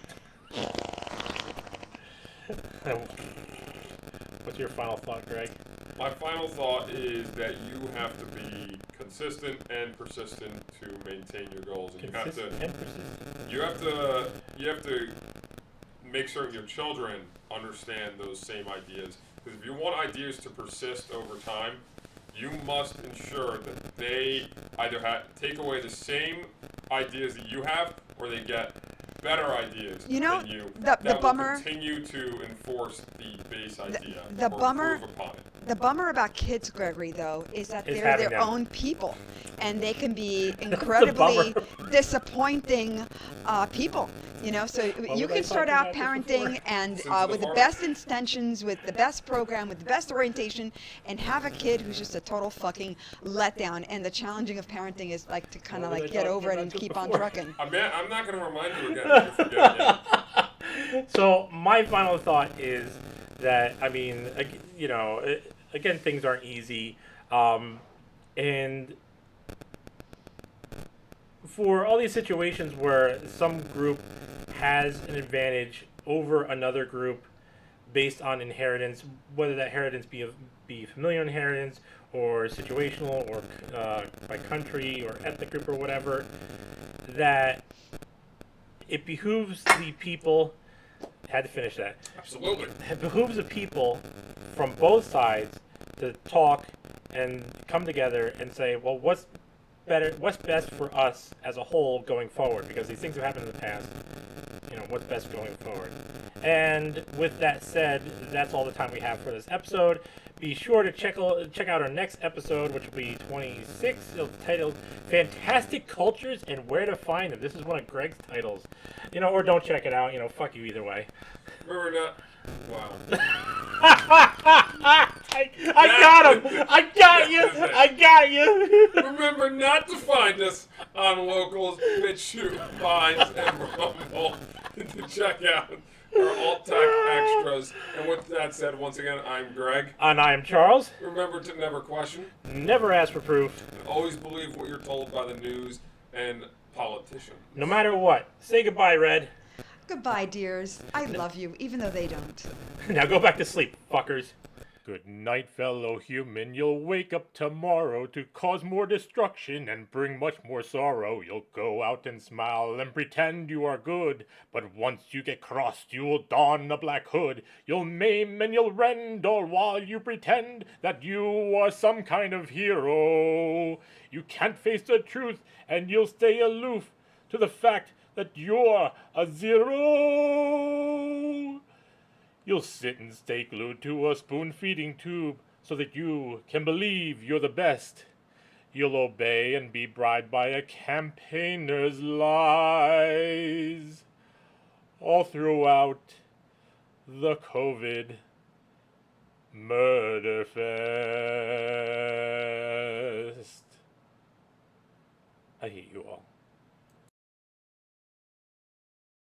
Speaker 2: What's your final thought, Greg?
Speaker 3: my final thought is that you have to be consistent and persistent to maintain your goals. And
Speaker 2: Consistent and persistent.
Speaker 3: you have to make certain your children understand those same ideas. Because if you want ideas to persist over time, you must ensure that they either take away the same ideas that you have, or they get better ideas than you.
Speaker 4: The
Speaker 3: that
Speaker 4: bummer.
Speaker 3: will continue to enforce the base idea.
Speaker 4: The
Speaker 3: or
Speaker 4: bummer.
Speaker 3: improve upon it.
Speaker 4: The bummer about kids, Gregory, though, is that
Speaker 2: Is
Speaker 4: they're
Speaker 2: having
Speaker 4: their
Speaker 2: them.
Speaker 4: own people, and they can be incredibly disappointing people. You know, so you can start out parenting and with the best intentions, with the best program, with the best orientation, and have a kid who's just a total fucking letdown. And the challenging of parenting is like to kind of like get over it and keep on trucking.
Speaker 3: I'm not going to remind you again. If you forget it.
Speaker 2: So my final thought is that, I mean, again, things aren't easy, and for all these situations where some group has an advantage over another group based on inheritance, whether that inheritance be familial inheritance or situational or by country or ethnic group or whatever, that it behooves the people. Had to finish that.
Speaker 3: Absolutely.
Speaker 2: It behooves the people from both sides to talk and come together and say, well, what's best for us as a whole going forward? Because these things have happened in the past. You know, what's best going forward? And with that said, that's all the time we have for this episode. Be sure to check out our next episode, which will be 26, titled Fantastic Cultures and Where to Find Them. This is one of Greg's titles. You know, or don't check it out. You know, fuck you either way.
Speaker 3: Remember not. Wow.
Speaker 2: I got him! I got you! I got you!
Speaker 3: Remember not to find us on Locals, BitChute, Vines, and Rumble to check out our alt-tech extras. And with that said, once again, I'm Greg.
Speaker 2: And I am Charles.
Speaker 3: Remember to never question.
Speaker 2: Never ask for proof.
Speaker 3: And always believe what you're told by the news and politicians.
Speaker 2: No matter what. Say goodbye, Red.
Speaker 4: Goodbye, dears. I love you, even though they don't.
Speaker 2: Now go back to sleep, fuckers. Good night, fellow human. You'll wake up tomorrow to cause more destruction and bring much more sorrow. You'll go out and smile and pretend you are good, but once you get crossed, you'll don a black hood. You'll maim and you'll rend, all while you pretend that you are some kind of hero. You can't face the truth, and you'll stay aloof to the fact that you're a zero. You'll sit and stay glued to a spoon-feeding tube so that you can believe you're the best. You'll obey and be bribed by a campaigner's lies. All throughout the COVID Murder Fest. I hate you all.